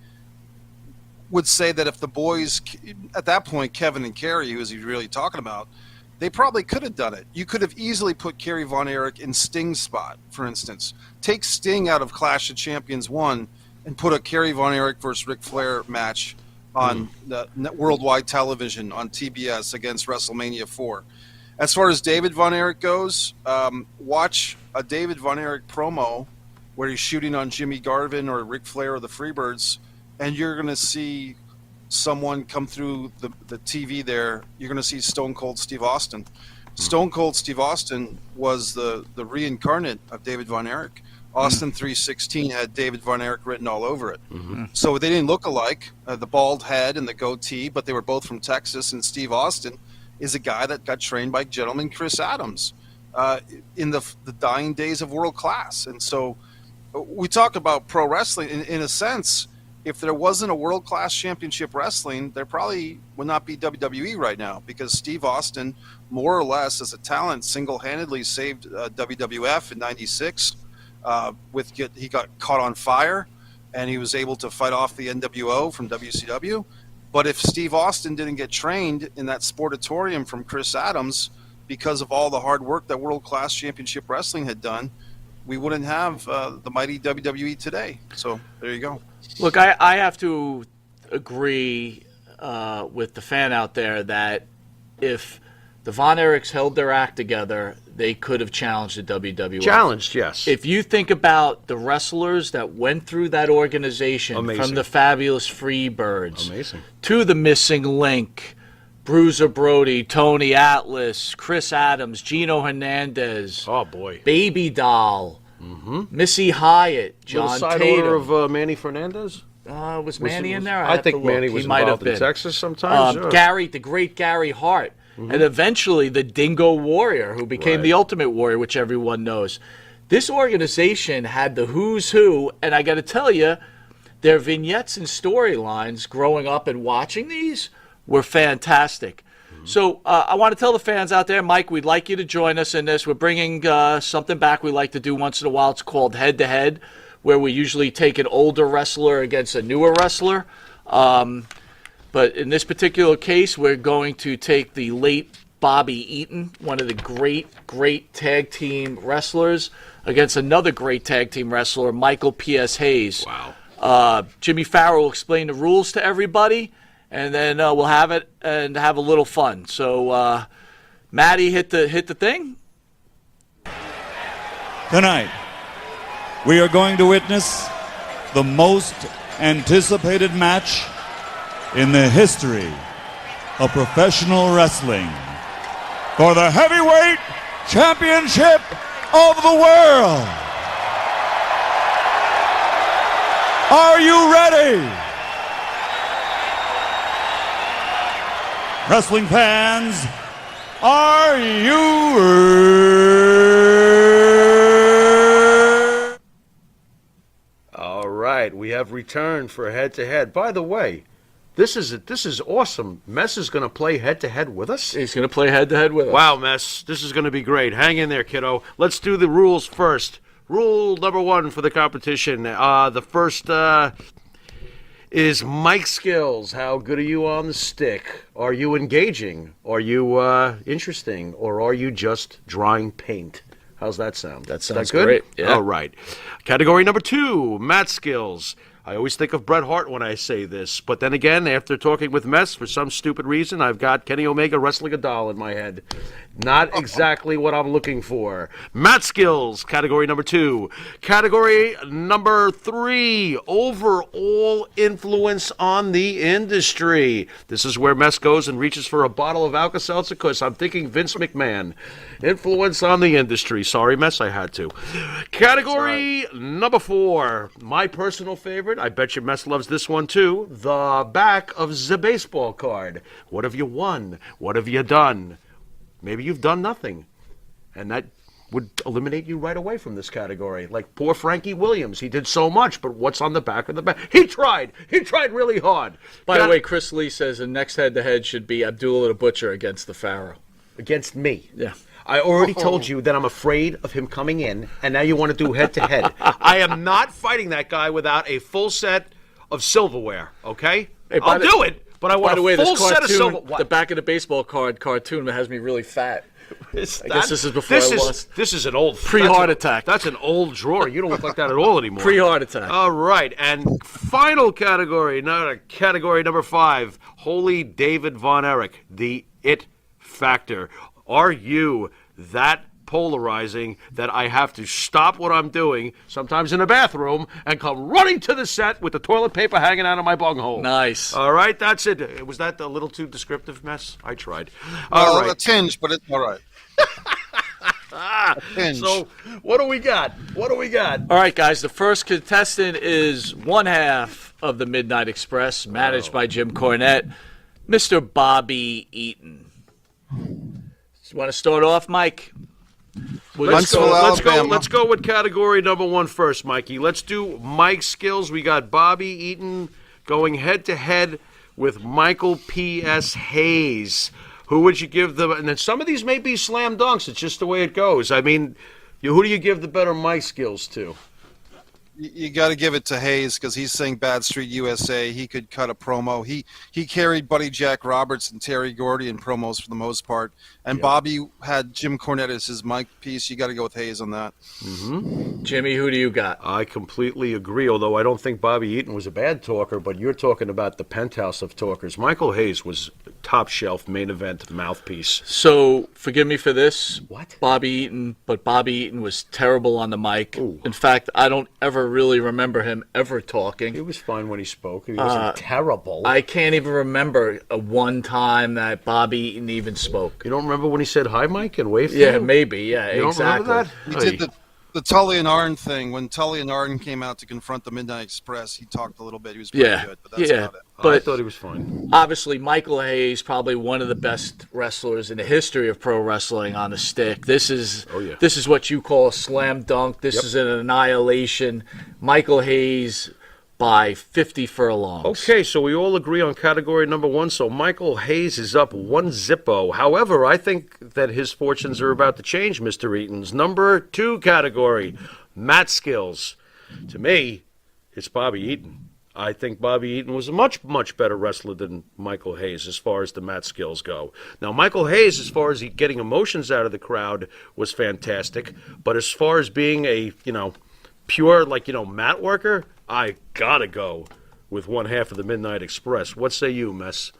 would say that if the boys, at that point, Kevin and Kerry, who was he really talking about, they probably could have done it. You could have easily put Kerry Von Erich in Sting's spot, for instance. Take Sting out of Clash of Champions 1 and put a Kerry Von Erich versus Ric Flair match on the worldwide television on TBS against WrestleMania 4. As far as David Von Erich goes, watch a David Von Erich promo where he's shooting on Jimmy Garvin or Ric Flair or the Freebirds, and you're going to see someone come through the TV there. You're going to see Stone Cold Steve Austin. Stone Cold Steve Austin was the reincarnate of David Von Erich. Austin 316 had David Von Erich written all over it. So they didn't look alike, the bald head and the goatee, but they were both from Texas, and Steve Austin is a guy that got trained by gentleman Chris Adams. in the dying days of world class. And so we talk about pro wrestling in a sense. If there wasn't a world class championship wrestling, there probably would not be WWE right now, because Steve Austin, more or less as a talent, single-handedly saved WWF in '96. He got caught on fire, and he was able to fight off the NWO from WCW. But if Steve Austin didn't get trained in that sportatorium from Chris Adams, because of all the hard work that World Class Championship Wrestling had done, we wouldn't have the mighty WWE today. So there you go. Look, I have to agree with the fan out there that if the Von Erichs held their act together, they could have challenged the WWF. Challenged, yes. If you think about the wrestlers that went through that organization, Amazing. from the Fabulous Freebirds Amazing. to the Missing Link, Bruiser Brody, Tony Atlas, Chris Adams, Gino Hernandez, Oh, boy. Baby Doll, Missy Hyatt, Little John side Tatum. order of Manny Fernandez? Was Manny in there? I have think to look. Manny He was might involved have in been. Texas sometimes. yeah. The great Gary Hart, and eventually the Dingo Warrior, who became Right. the Ultimate Warrior, which everyone knows. This organization had the who's who, and I got to tell you, their vignettes and storylines growing up and watching these were fantastic. So I want to tell the fans out there, Mike, we'd like you to join us in this. We're bringing something back we like to do once in a while. It's called Head to Head, where we usually take an older wrestler against a newer wrestler. But in this particular case, we're going to take the late Bobby Eaton, one of the great tag team wrestlers, against another great tag team wrestler, Michael P.S. Hayes. Wow. Jimmy Farrow will explain the rules to everybody, and then we'll have it and have a little fun. So, Maddie, hit the thing. Tonight, we are going to witness the most anticipated match in the history of professional wrestling for the heavyweight championship of the world. Are you ready? Wrestling fans, are you ready? All right, we have returned for head-to-head. By the way, this is awesome. Mess is going to play head-to-head with us? He's going to play head-to-head with us. Wow, Mess, this is going to be great. Hang in there, kiddo. Let's do the rules first. Rule number 1 for the competition. The first is mic skills. How good are you on the stick? Are you engaging? Are you interesting? Or are you just drawing paint? How's that sound? That sounds good? great, yeah. All right. Category number 2, mat skills. I always think of Bret Hart when I say this, but then again, after talking with Mess, for some stupid reason, I've got Kenny Omega wrestling a doll in my head. Not exactly what I'm looking for. Mat skills, category number 2. Category number 3, overall influence on the industry. This is where Mess goes and reaches for a bottle of Alka-Seltzer because I'm thinking Vince McMahon. Influence on the industry. Sorry, Mess, I had to. Category number 4, my personal favorite. I bet you Mess loves this one too. The back of the baseball card. What have you won? What have you done? Maybe you've done nothing. And that would eliminate you right away from this category. Like poor Frankie Williams. He did so much, but what's on the back of the back? He tried. He tried really hard. By the way, Chris Lee says the next head-to-head should be Abdullah the Butcher against the Pharaoh. Against me. Yeah. I already told you that I'm afraid of him coming in, and now you want to do head-to-head. I am not fighting that guy without a full set of silverware, okay? Hey, I'll do it, but I want by the a way, full this set of cartoon, silverware. the back of the baseball card cartoon has me really fat. I guess this is before this I is, lost. This is an old... Pre-heart attack. That's an old drawer. You don't look like that at all anymore. Pre-heart attack. All right, and final category, category number 5, Holy David Von Erich, the It Factor. Are you that polarizing that I have to stop what I'm doing, sometimes in the bathroom, and come running to the set with the toilet paper hanging out of my bunghole? Nice. All right, that's it. Was that a little too descriptive, Mess? I tried. Well, All right. a tinge, but it's all right. Tinge. So, what do we got? What do we got? All right, guys, the first contestant is one half of the Midnight Express, managed by Jim Cornette, Mr. Bobby Eaton. You want to start off, Mike? Let's go with category number 1 first, Mikey. Let's do Mike's skills. We got Bobby Eaton going head-to-head with Michael P.S. Hayes. Who would you give them? And then some of these may be slam dunks. It's just the way it goes. I mean, who do you give the better mic skills to? You got to give it to Hayes because he's saying Bad Street USA. He could cut a promo. He carried Buddy Jack Roberts and Terry Gordy in promos for the most part. And Bobby had Jim Cornette as his mic piece. You got to go with Hayes on that. Mm-hmm. Jimmy, who do you got? I completely agree, although I don't think Bobby Eaton was a bad talker, but you're talking about the penthouse of talkers. Michael Hayes was top shelf main event mouthpiece. So, forgive me for this. What? Bobby Eaton was terrible on the mic. Ooh. In fact, I don't ever really remember him ever talking. He was fine when he spoke. He wasn't terrible. I can't even remember one time that Bobby Eaton even spoke. You don't remember when he said hi, Mike, and waved to Yeah, you? maybe. Yeah, You exactly. don't remember that? He did the Tully and Arn thing. When Tully and Arn came out to confront the Midnight Express, he talked a little bit. He was pretty good, but that's about it. But I thought he was fine. Obviously, Michael Hayes, probably one of the best wrestlers in the history of pro wrestling on the stick. This is what you call a slam dunk. This is an annihilation. Michael Hayes by 50 furlongs. Okay, so we all agree on category number 1. So Michael Hayes is up 1 zippo. However, I think that his fortunes are about to change, Mr. Eaton's. Number 2 category, mat skills. To me, it's Bobby Eaton. I think Bobby Eaton was a much, much better wrestler than Michael Hayes as far as the mat skills go. Now, Michael Hayes, as far as getting emotions out of the crowd, was fantastic. But as far as being a, pure, mat worker, I gotta go with one half of the Midnight Express. What say you, Mess?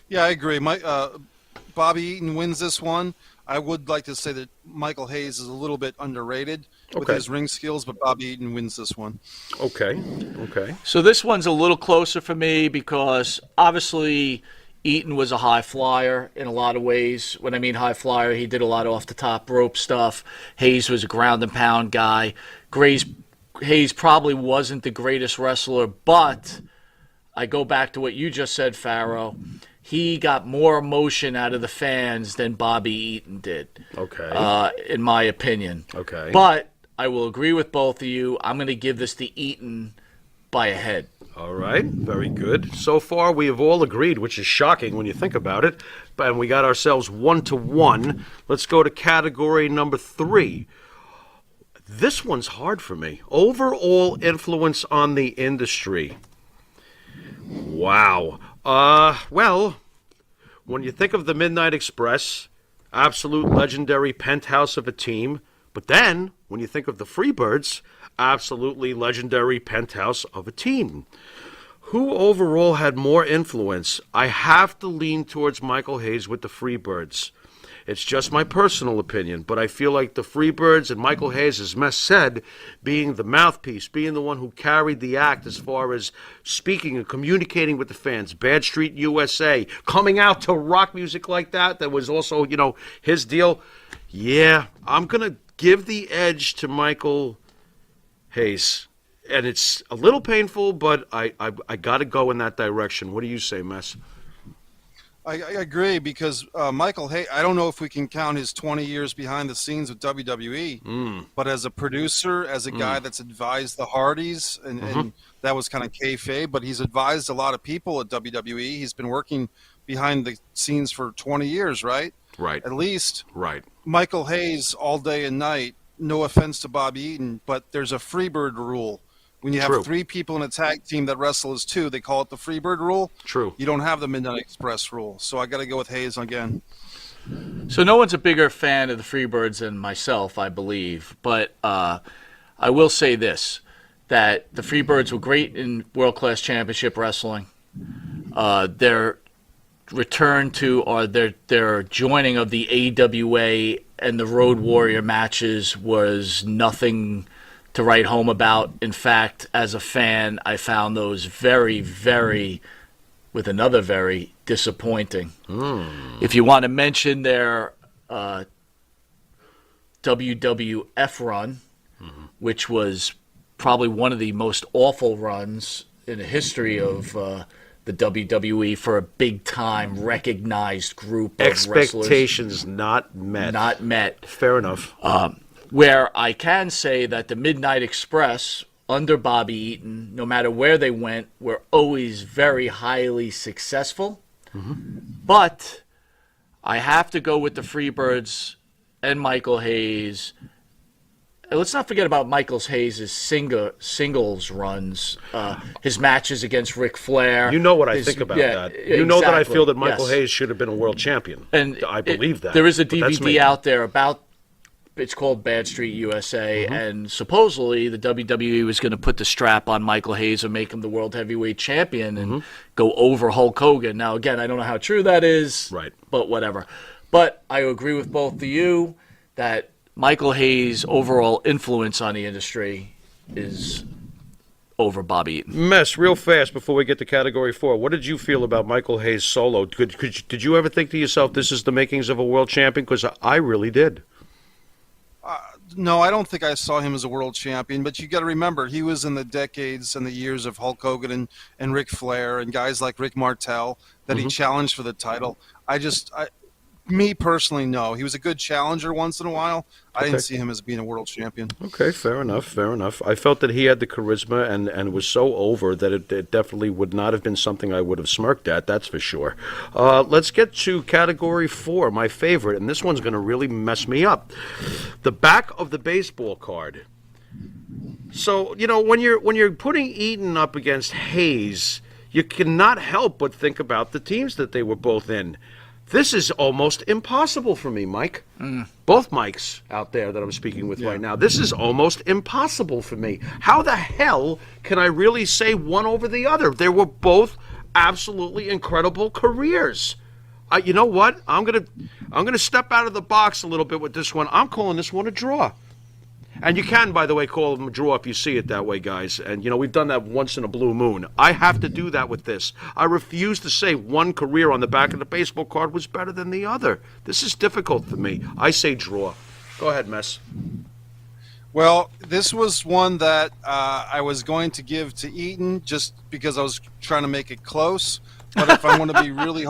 Yeah, I agree. Bobby Eaton wins this one. I would like to say that Michael Hayes is a little bit underrated with his ring skills, but Bobby Eaton wins this one. Okay. So this one's a little closer for me because obviously Eaton was a high flyer in a lot of ways. When I mean high flyer, he did a lot of off-the-top rope stuff. Hayes was a ground-and-pound guy. Hayes probably wasn't the greatest wrestler, but I go back to what you just said, Pharaoh. He got more emotion out of the fans than Bobby Eaton did. Okay. In my opinion. Okay. But I will agree with both of you. I'm going to give this to Eaton by a head. All right. Very good. So far, we have all agreed, which is shocking when you think about it. And we got ourselves 1-1. Let's go to category number 3. This one's hard for me. Overall influence on the industry. Wow. Well, when you think of the Midnight Express, absolute legendary penthouse of a team. But then, when you think of the Freebirds, absolutely legendary penthouse of a team. Who overall had more influence? I have to lean towards Michael Hayes with the Freebirds. It's just my personal opinion, but I feel like the Freebirds and Michael Hayes, as Mess said, being the mouthpiece, being the one who carried the act as far as speaking and communicating with the fans, Bad Street USA, coming out to rock music like that was also, his deal. Yeah, I'm going to give the edge to Michael Hayes. And it's a little painful, but I got to go in that direction. What do you say, Mess? I agree because Michael Hayes, I don't know if we can count his 20 years behind the scenes with WWE, but as a producer, as a guy that's advised the Hardys, and that was kind of kayfabe, but he's advised a lot of people at WWE. He's been working behind the scenes for 20 years, right? Right. At least. Right. Michael Hayes all day and night, no offense to Bobby Eaton, but there's a Freebird rule. When you have 3 people in a tag team that wrestle as 2, they call it the Freebird rule. True. You don't have the Midnight Express rule. So I got to go with Hayes again. So no one's a bigger fan of the Freebirds than myself, I believe. But I will say this, that the Freebirds were great in World Class Championship Wrestling. Their return to, or their joining of the AWA and the Road Warrior matches was nothing to write home about. In fact, as a fan, I found those very, very, with another very, disappointing. If you want to mention their WWF run, which was probably one of the most awful runs in the history of the WWE for a big-time recognized group of Expectations not met. Not met. Fair enough. Where I can say that the Midnight Express under Bobby Eaton, no matter where they went, were always very highly successful. But I have to go with the Freebirds and Michael Hayes. And let's not forget about Michael Hayes' singles runs, his matches against Ric Flair. You know what I think about that. You know that I feel that Michael Hayes should have been a world champion. And I believe that. There is a DVD out there about, it's called Bad Street USA, and supposedly the WWE was going to put the strap on Michael Hayes and make him the world heavyweight champion and go over Hulk Hogan. Now, again, I don't know how true that is, but whatever. But I agree with both of you that Michael Hayes' overall influence on the industry is over Bobby Eaton. Mess, real fast before we get to Category 4, what did you feel about Michael Hayes' solo? Did you ever think to yourself, this is the makings of a world champion? Because I really did. No, I don't think I saw him as a world champion, but you got to remember, he was in the decades and the years of Hulk Hogan and Ric Flair and guys like Rick Martel that he challenged for the title. Me personally, no. He was a good challenger once in a while. I didn't see him as being a world champion. Okay, fair enough. I felt that he had the charisma and was so over that it definitely would not have been something I would have smirked at, that's for sure. Let's get to Category 4, my favorite, and this one's going to really mess me up. The back of the baseball card. So, you know, when you're putting Eaton up against Hayes, you cannot help but think about the teams that they were both in. This is almost impossible for me, Mike. Both Mikes out there that I'm speaking with right now. This is almost impossible for me. How the hell can I really say one over the other? They were both absolutely incredible careers. You know what? I'm gonna step out of the box a little bit with this one. I'm calling this one a draw. And you can, by the way, call them a draw if you see it that way, guys. And, you know, we've done that once in a blue moon. I have to do that with this. I refuse to say one career on the back of the baseball card was better than the other. This is difficult for me. I say draw. Go ahead, Mess. Well, this was one that I was going to give to Eaton just because I was trying to make it close. But if I want to be really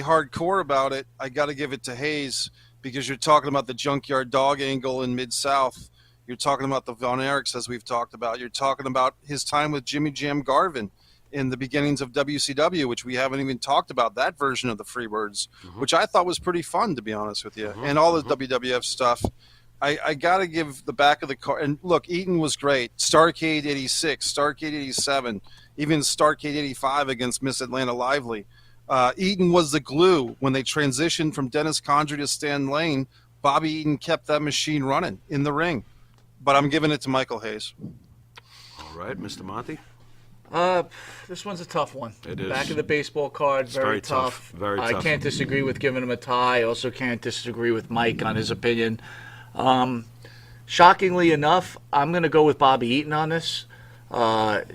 hardcore about it, I got to give it to Hayes. Because you're talking about the Junkyard Dog angle in Mid-South. You're talking about the Von Erichs, as we've talked about. You're talking about his time with Jimmy Jam Garvin in the beginnings of WCW, which we haven't even talked about, that version of the Freebirds, which I thought was pretty fun, to be honest with you. And all the WWF stuff. I got to give the back of the card. And look, Eaton was great. Starrcade 86, Starrcade 87, even Starrcade 85 against Miss Atlanta Lively. Eaton was the glue. When they transitioned from Dennis Condrey to Stan Lane, Bobby Eaton kept that machine running in the ring. But I'm giving it to Michael Hayes. All right, Mr. Monty? This one's a tough one. It is. Back of the baseball card, very tough. Very tough. I can't disagree with giving him a tie. I also can't disagree with Mike on his opinion. Shockingly enough, I'm going to go with Bobby Eaton on this.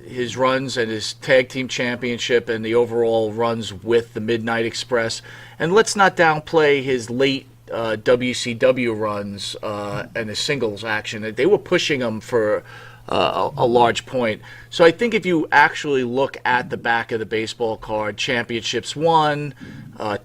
His runs and his tag team championship and the overall runs with the Midnight Express. And let's not downplay his late WCW runs and his singles action. They were pushing him for a large point. So I think if you actually look at the back of the baseball card, championships won,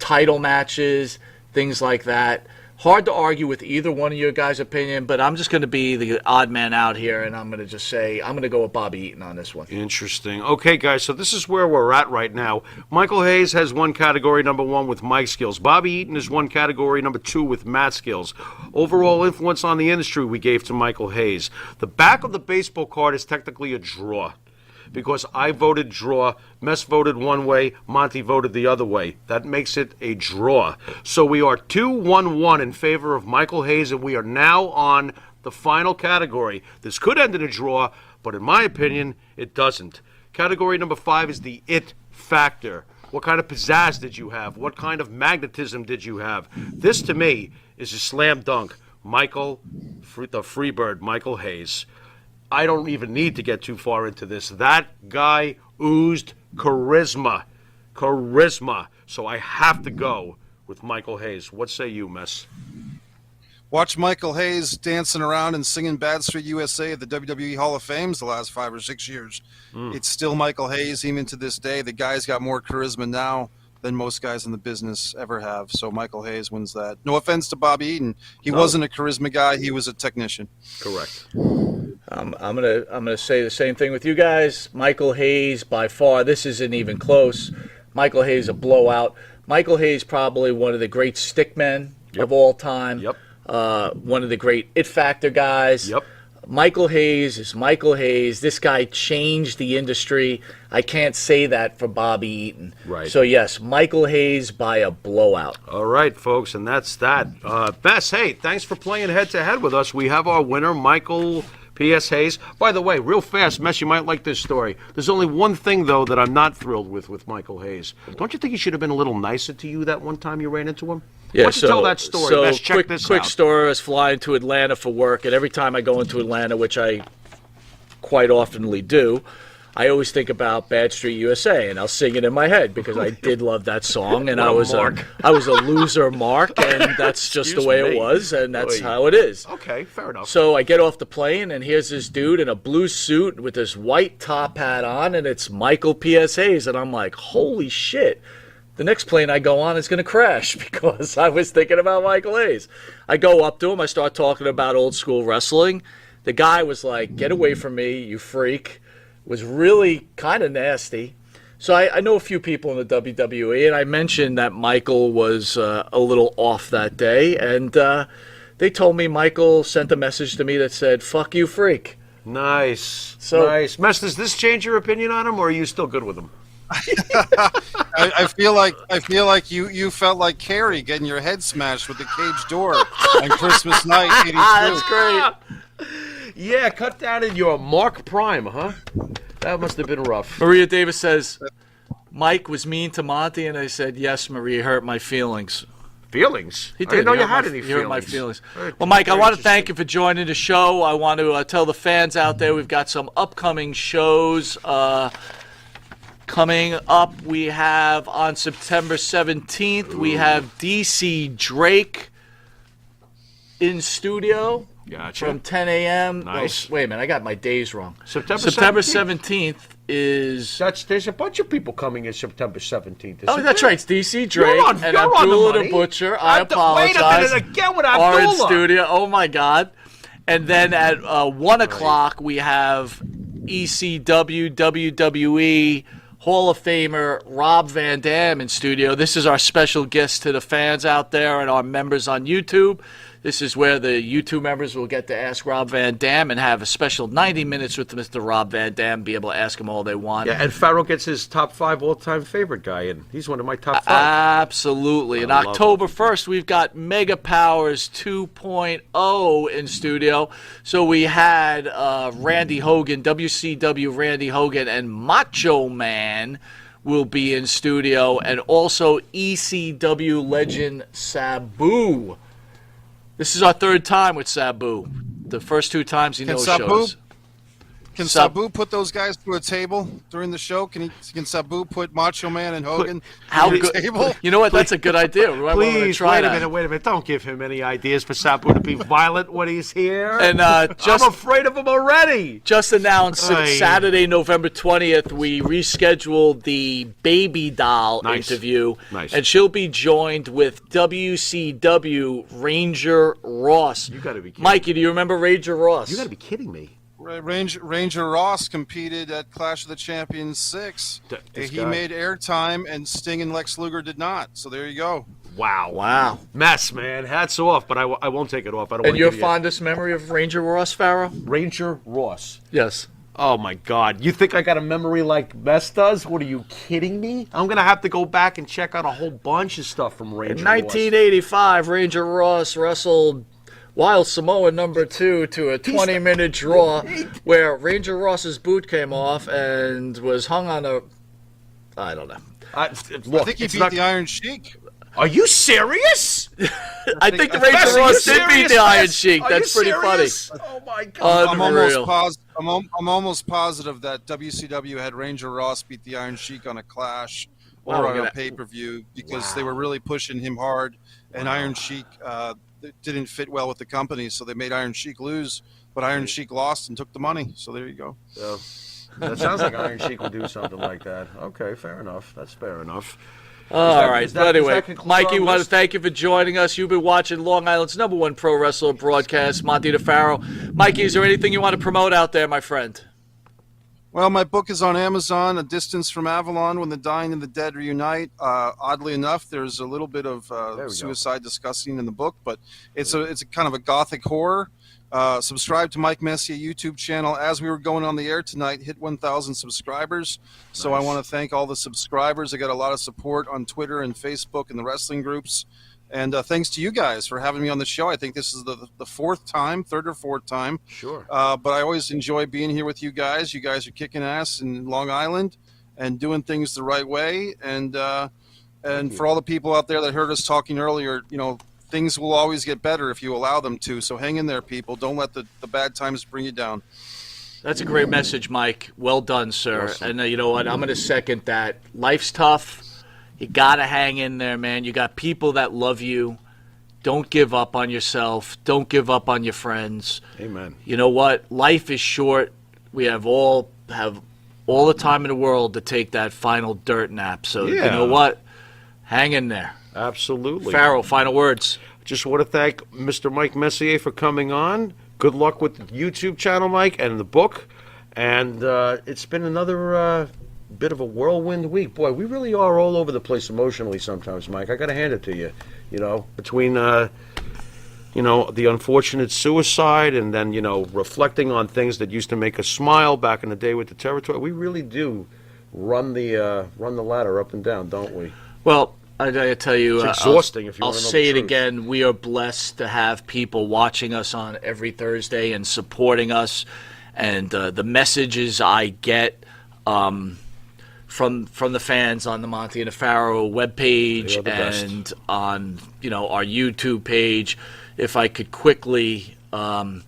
title matches, things like that, hard to argue with either one of your guys' opinion, but I'm just going to be the odd man out here, and I'm going to just say I'm going to go with Bobby Eaton on this one. Interesting. Okay, guys, so this is where we're at right now. Michael Hayes has won category number 1 with Mike Skills. Bobby Eaton has won category number 2 with Matt Skills. Overall influence on the industry we gave to Michael Hayes. The back of the baseball card is technically a draw, because I voted draw, Mess voted one way, Monty voted the other way. That makes it a draw. So we are 2-1-1 in favor of Michael Hayes, and we are now on the final category. This could end in a draw, but in my opinion, it doesn't. Category number 5 is the it factor. What kind of pizzazz did you have? What kind of magnetism did you have? This, to me, is a slam dunk. Michael, the Freebird, Michael Hayes. I don't even need to get too far into this. That guy oozed charisma. So I have to go with Michael Hayes. What say you, Mess? Watch Michael Hayes dancing around and singing Bad Street USA at the WWE Hall of Fames the last 5 or 6 years. It's still Michael Hayes even to this day. The guy's got more charisma now than most guys in the business ever have. So Michael Hayes wins that. No offense to Bobby Eaton. He wasn't a charisma guy. He was a technician. Correct. I'm gonna say the same thing with you guys. Michael Hayes, by far, this isn't even close. Michael Hayes, a blowout. Michael Hayes, probably one of the great stickmen of all time. Yep. One of the great It Factor guys. Yep. Michael Hayes is Michael Hayes. This guy changed the industry. I can't say that for Bobby Eaton. Right. So, yes, Michael Hayes by a blowout. All right, folks, and that's that. Bess, hey, thanks for playing head-to-head with us. We have our winner, Michael P.S. Hayes. By the way, real fast, Mess, you might like this story. There's only one thing, though, that I'm not thrilled with Michael Hayes. Don't you think he should have been a little nicer to you that one time you ran into him? Yeah, Why don't you tell that story? So Mess, check this quick out. story. I was flying to Atlanta for work, and every time I go into Atlanta, which I quite oftenly do, I always think about Bad Street USA, and I'll sing it in my head because I did love that song, and I was a loser, Mark, and that's just the way it was, and that's how it is. Okay, fair enough. So I get off the plane, and here's this dude in a blue suit with this white top hat on, and it's Michael P.S. Hayes, and I'm like, holy shit. The next plane I go on is going to crash because I was thinking about Michael Hayes. I go up to him. I start talking about old school wrestling. The guy was like, get away from me, you freak. Was really kind of nasty. So I know a few people in the WWE, and I mentioned that Michael was a little off that day. And they told me Michael sent a message to me that said, fuck you, freak. Nice. So, nice. Mess, does this change your opinion on him, or are you still good with him? I feel like you felt like Carrie getting your head smashed with the cage door on Christmas night '82. That's great. Yeah, cut down in your Mark Prime, huh? That must have been rough. Maria Davis says, Mike was mean to Monty, and I said, yes, Maria, hurt my feelings. Feelings? He I didn't know He you hurt had my- any he feelings. hurt my feelings. Very- Well, Mike, I very want to thank interesting. you for joining the show. I want to tell the fans out there we've got some upcoming shows coming up. We have on September 17th, we have DC Drake in studio. Gotcha. From 10 a.m. Nice. Well, wait a minute, I got my days wrong. September 17th is... There's a bunch of people coming in September 17th. Oh, that's right. It's DC Drake You're on- and you're on the Abdullah money. the Butcher. I Wait a apologize. minute, again with Are in Abdullah. studio. Oh, my God. And then at 1 o'clock, we have ECW, WWE, Hall of Famer Rob Van Dam in studio. This is our special guest to the fans out there and our members on YouTube. This is where the YouTube members will get to ask Rob Van Dam and have a special 90 minutes with Mr. Rob Van Dam, be able to ask him all they want. Yeah, and Farrell gets his top 5 all-time favorite guy in. He's one of my top 5. Absolutely. And love October 1st, we've got Mega Powers 2.0 in studio. So we had Randy Hogan, WCW Randy Hogan, and Macho Man will be in studio, and also ECW legend Sabu. This is our third time with Sabu. The first 2 times he no-showed us. Can Sabu put those guys to a table during the show? Can Sabu put Macho Man and Hogan How to a good? table? You know what? That's a good idea. We might wanna Please, try wait a that. minute. Don't give him any ideas for Sabu to be violent when he's here. And I'm afraid of him already. Just announced Aye. Saturday, November 20th, we rescheduled the Baby Doll interview. Nice. And she'll be joined with WCW Ranger Ross. You got to be kidding. Mikey, do you remember Ranger Ross? You got to be kidding me. Ranger Ross competed at Clash of the Champions 6. This He guy. made airtime, and Sting and Lex Luger did not. So there you go. Wow. Mess, man. Hats off, but I won't take it off. I don't And want your to fondest memory of Ranger Ross, Farrell? Ranger Ross. Yes. Oh, my God. You think I got a memory like Mess does? What, are you kidding me? I'm going to have to go back and check out a whole bunch of stuff from Ranger In Ross. 1985, Ranger Ross wrestled Wild Samoa number 2 to a 20-minute draw where Ranger Ross's boot came off and was hung on a... I don't know. I think he beat the Iron Sheik. Are you serious? I think the Mess, Ranger are you Ross did beat serious, the Iron Mess? Sheik. Are That's you pretty serious? funny. Oh, my God. I'm almost positive that WCW had Ranger Ross beat the Iron Sheik on a Clash or Wow, on we're a gonna- pay-per-view because they were really pushing him hard. And Iron Sheik, that didn't fit well with the company, so they made Iron Sheik lose. But Iron Sheik lost and took the money. So there you go. Yeah. That sounds like Iron Sheik would do something like that. Okay, fair enough. That's fair enough. All right. does that Anyway, conclude Mikey, our want to list? thank you for joining us. You've been watching Long Island's #1 pro wrestler broadcast, Monty DeFaro. Mikey, is there anything you want to promote out there, my friend? Well, my book is on Amazon, A Distance from Avalon, When the Dying and the Dead Reunite. Oddly enough, there's a little bit of suicide discussing in the book, but it's a kind of a gothic horror. Subscribe to Mike Messier YouTube channel. As we were going on the air tonight, hit 1,000 subscribers. So I want to thank all the subscribers. I got a lot of support on Twitter and Facebook and the wrestling groups. And thanks to you guys for having me on the show. I think this is the third or fourth time. Sure. But I always enjoy being here with you guys. You guys are kicking ass in Long Island and doing things the right way. And for all the people out there that heard us talking earlier, things will always get better if you allow them to. So hang in there, people. Don't let the bad times bring you down. That's a great message, Mike. Well done, sir. Awesome. And you know what? I'm going to second that. Life's tough. You got to hang in there, man. You got people that love you. Don't give up on yourself. Don't give up on your friends. Amen. You know what? Life is short. We have all the time in the world to take that final dirt nap. So you know what? Hang in there. Absolutely. Farrell, final words. Just want to thank Mr. Mike Messier for coming on. Good luck with the YouTube channel, Mike, and the book. And it's been another bit of a whirlwind week. Boy, we really are all over the place emotionally sometimes, Mike. I got to hand it to you. Between the unfortunate suicide and then, reflecting on things that used to make us smile back in the day with the territory. We really do run the ladder up and down, don't we? Well, I gotta tell you, It's exhausting if you I'll wanna know say the it truth. again. We are blessed to have people watching us on every Thursday and supporting us. And the messages I get from the fans on the Monty and the Pharaoh webpage and on our YouTube page. If I could quickly, I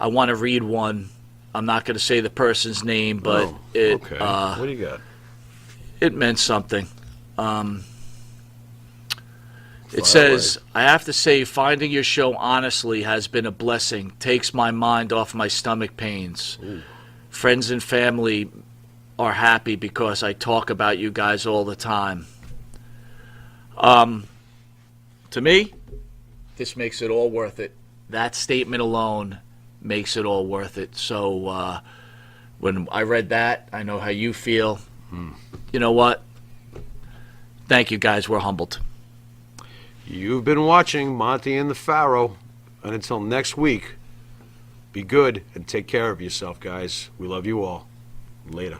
want to read one. I'm not going to say the person's name, but okay. What do you got? It meant something. It says, I have to say, finding your show honestly has been a blessing. Takes my mind off my stomach pains. Ooh. Friends and family are happy because I talk about you guys all the time. To me, this makes it all worth it. That statement alone makes it all worth it. So when I read that, I know how you feel. You know what? Thank you, guys. We're humbled. You've been watching Monty and the Pharaoh. And until next week, be good and take care of yourself, guys. We love you all. Later.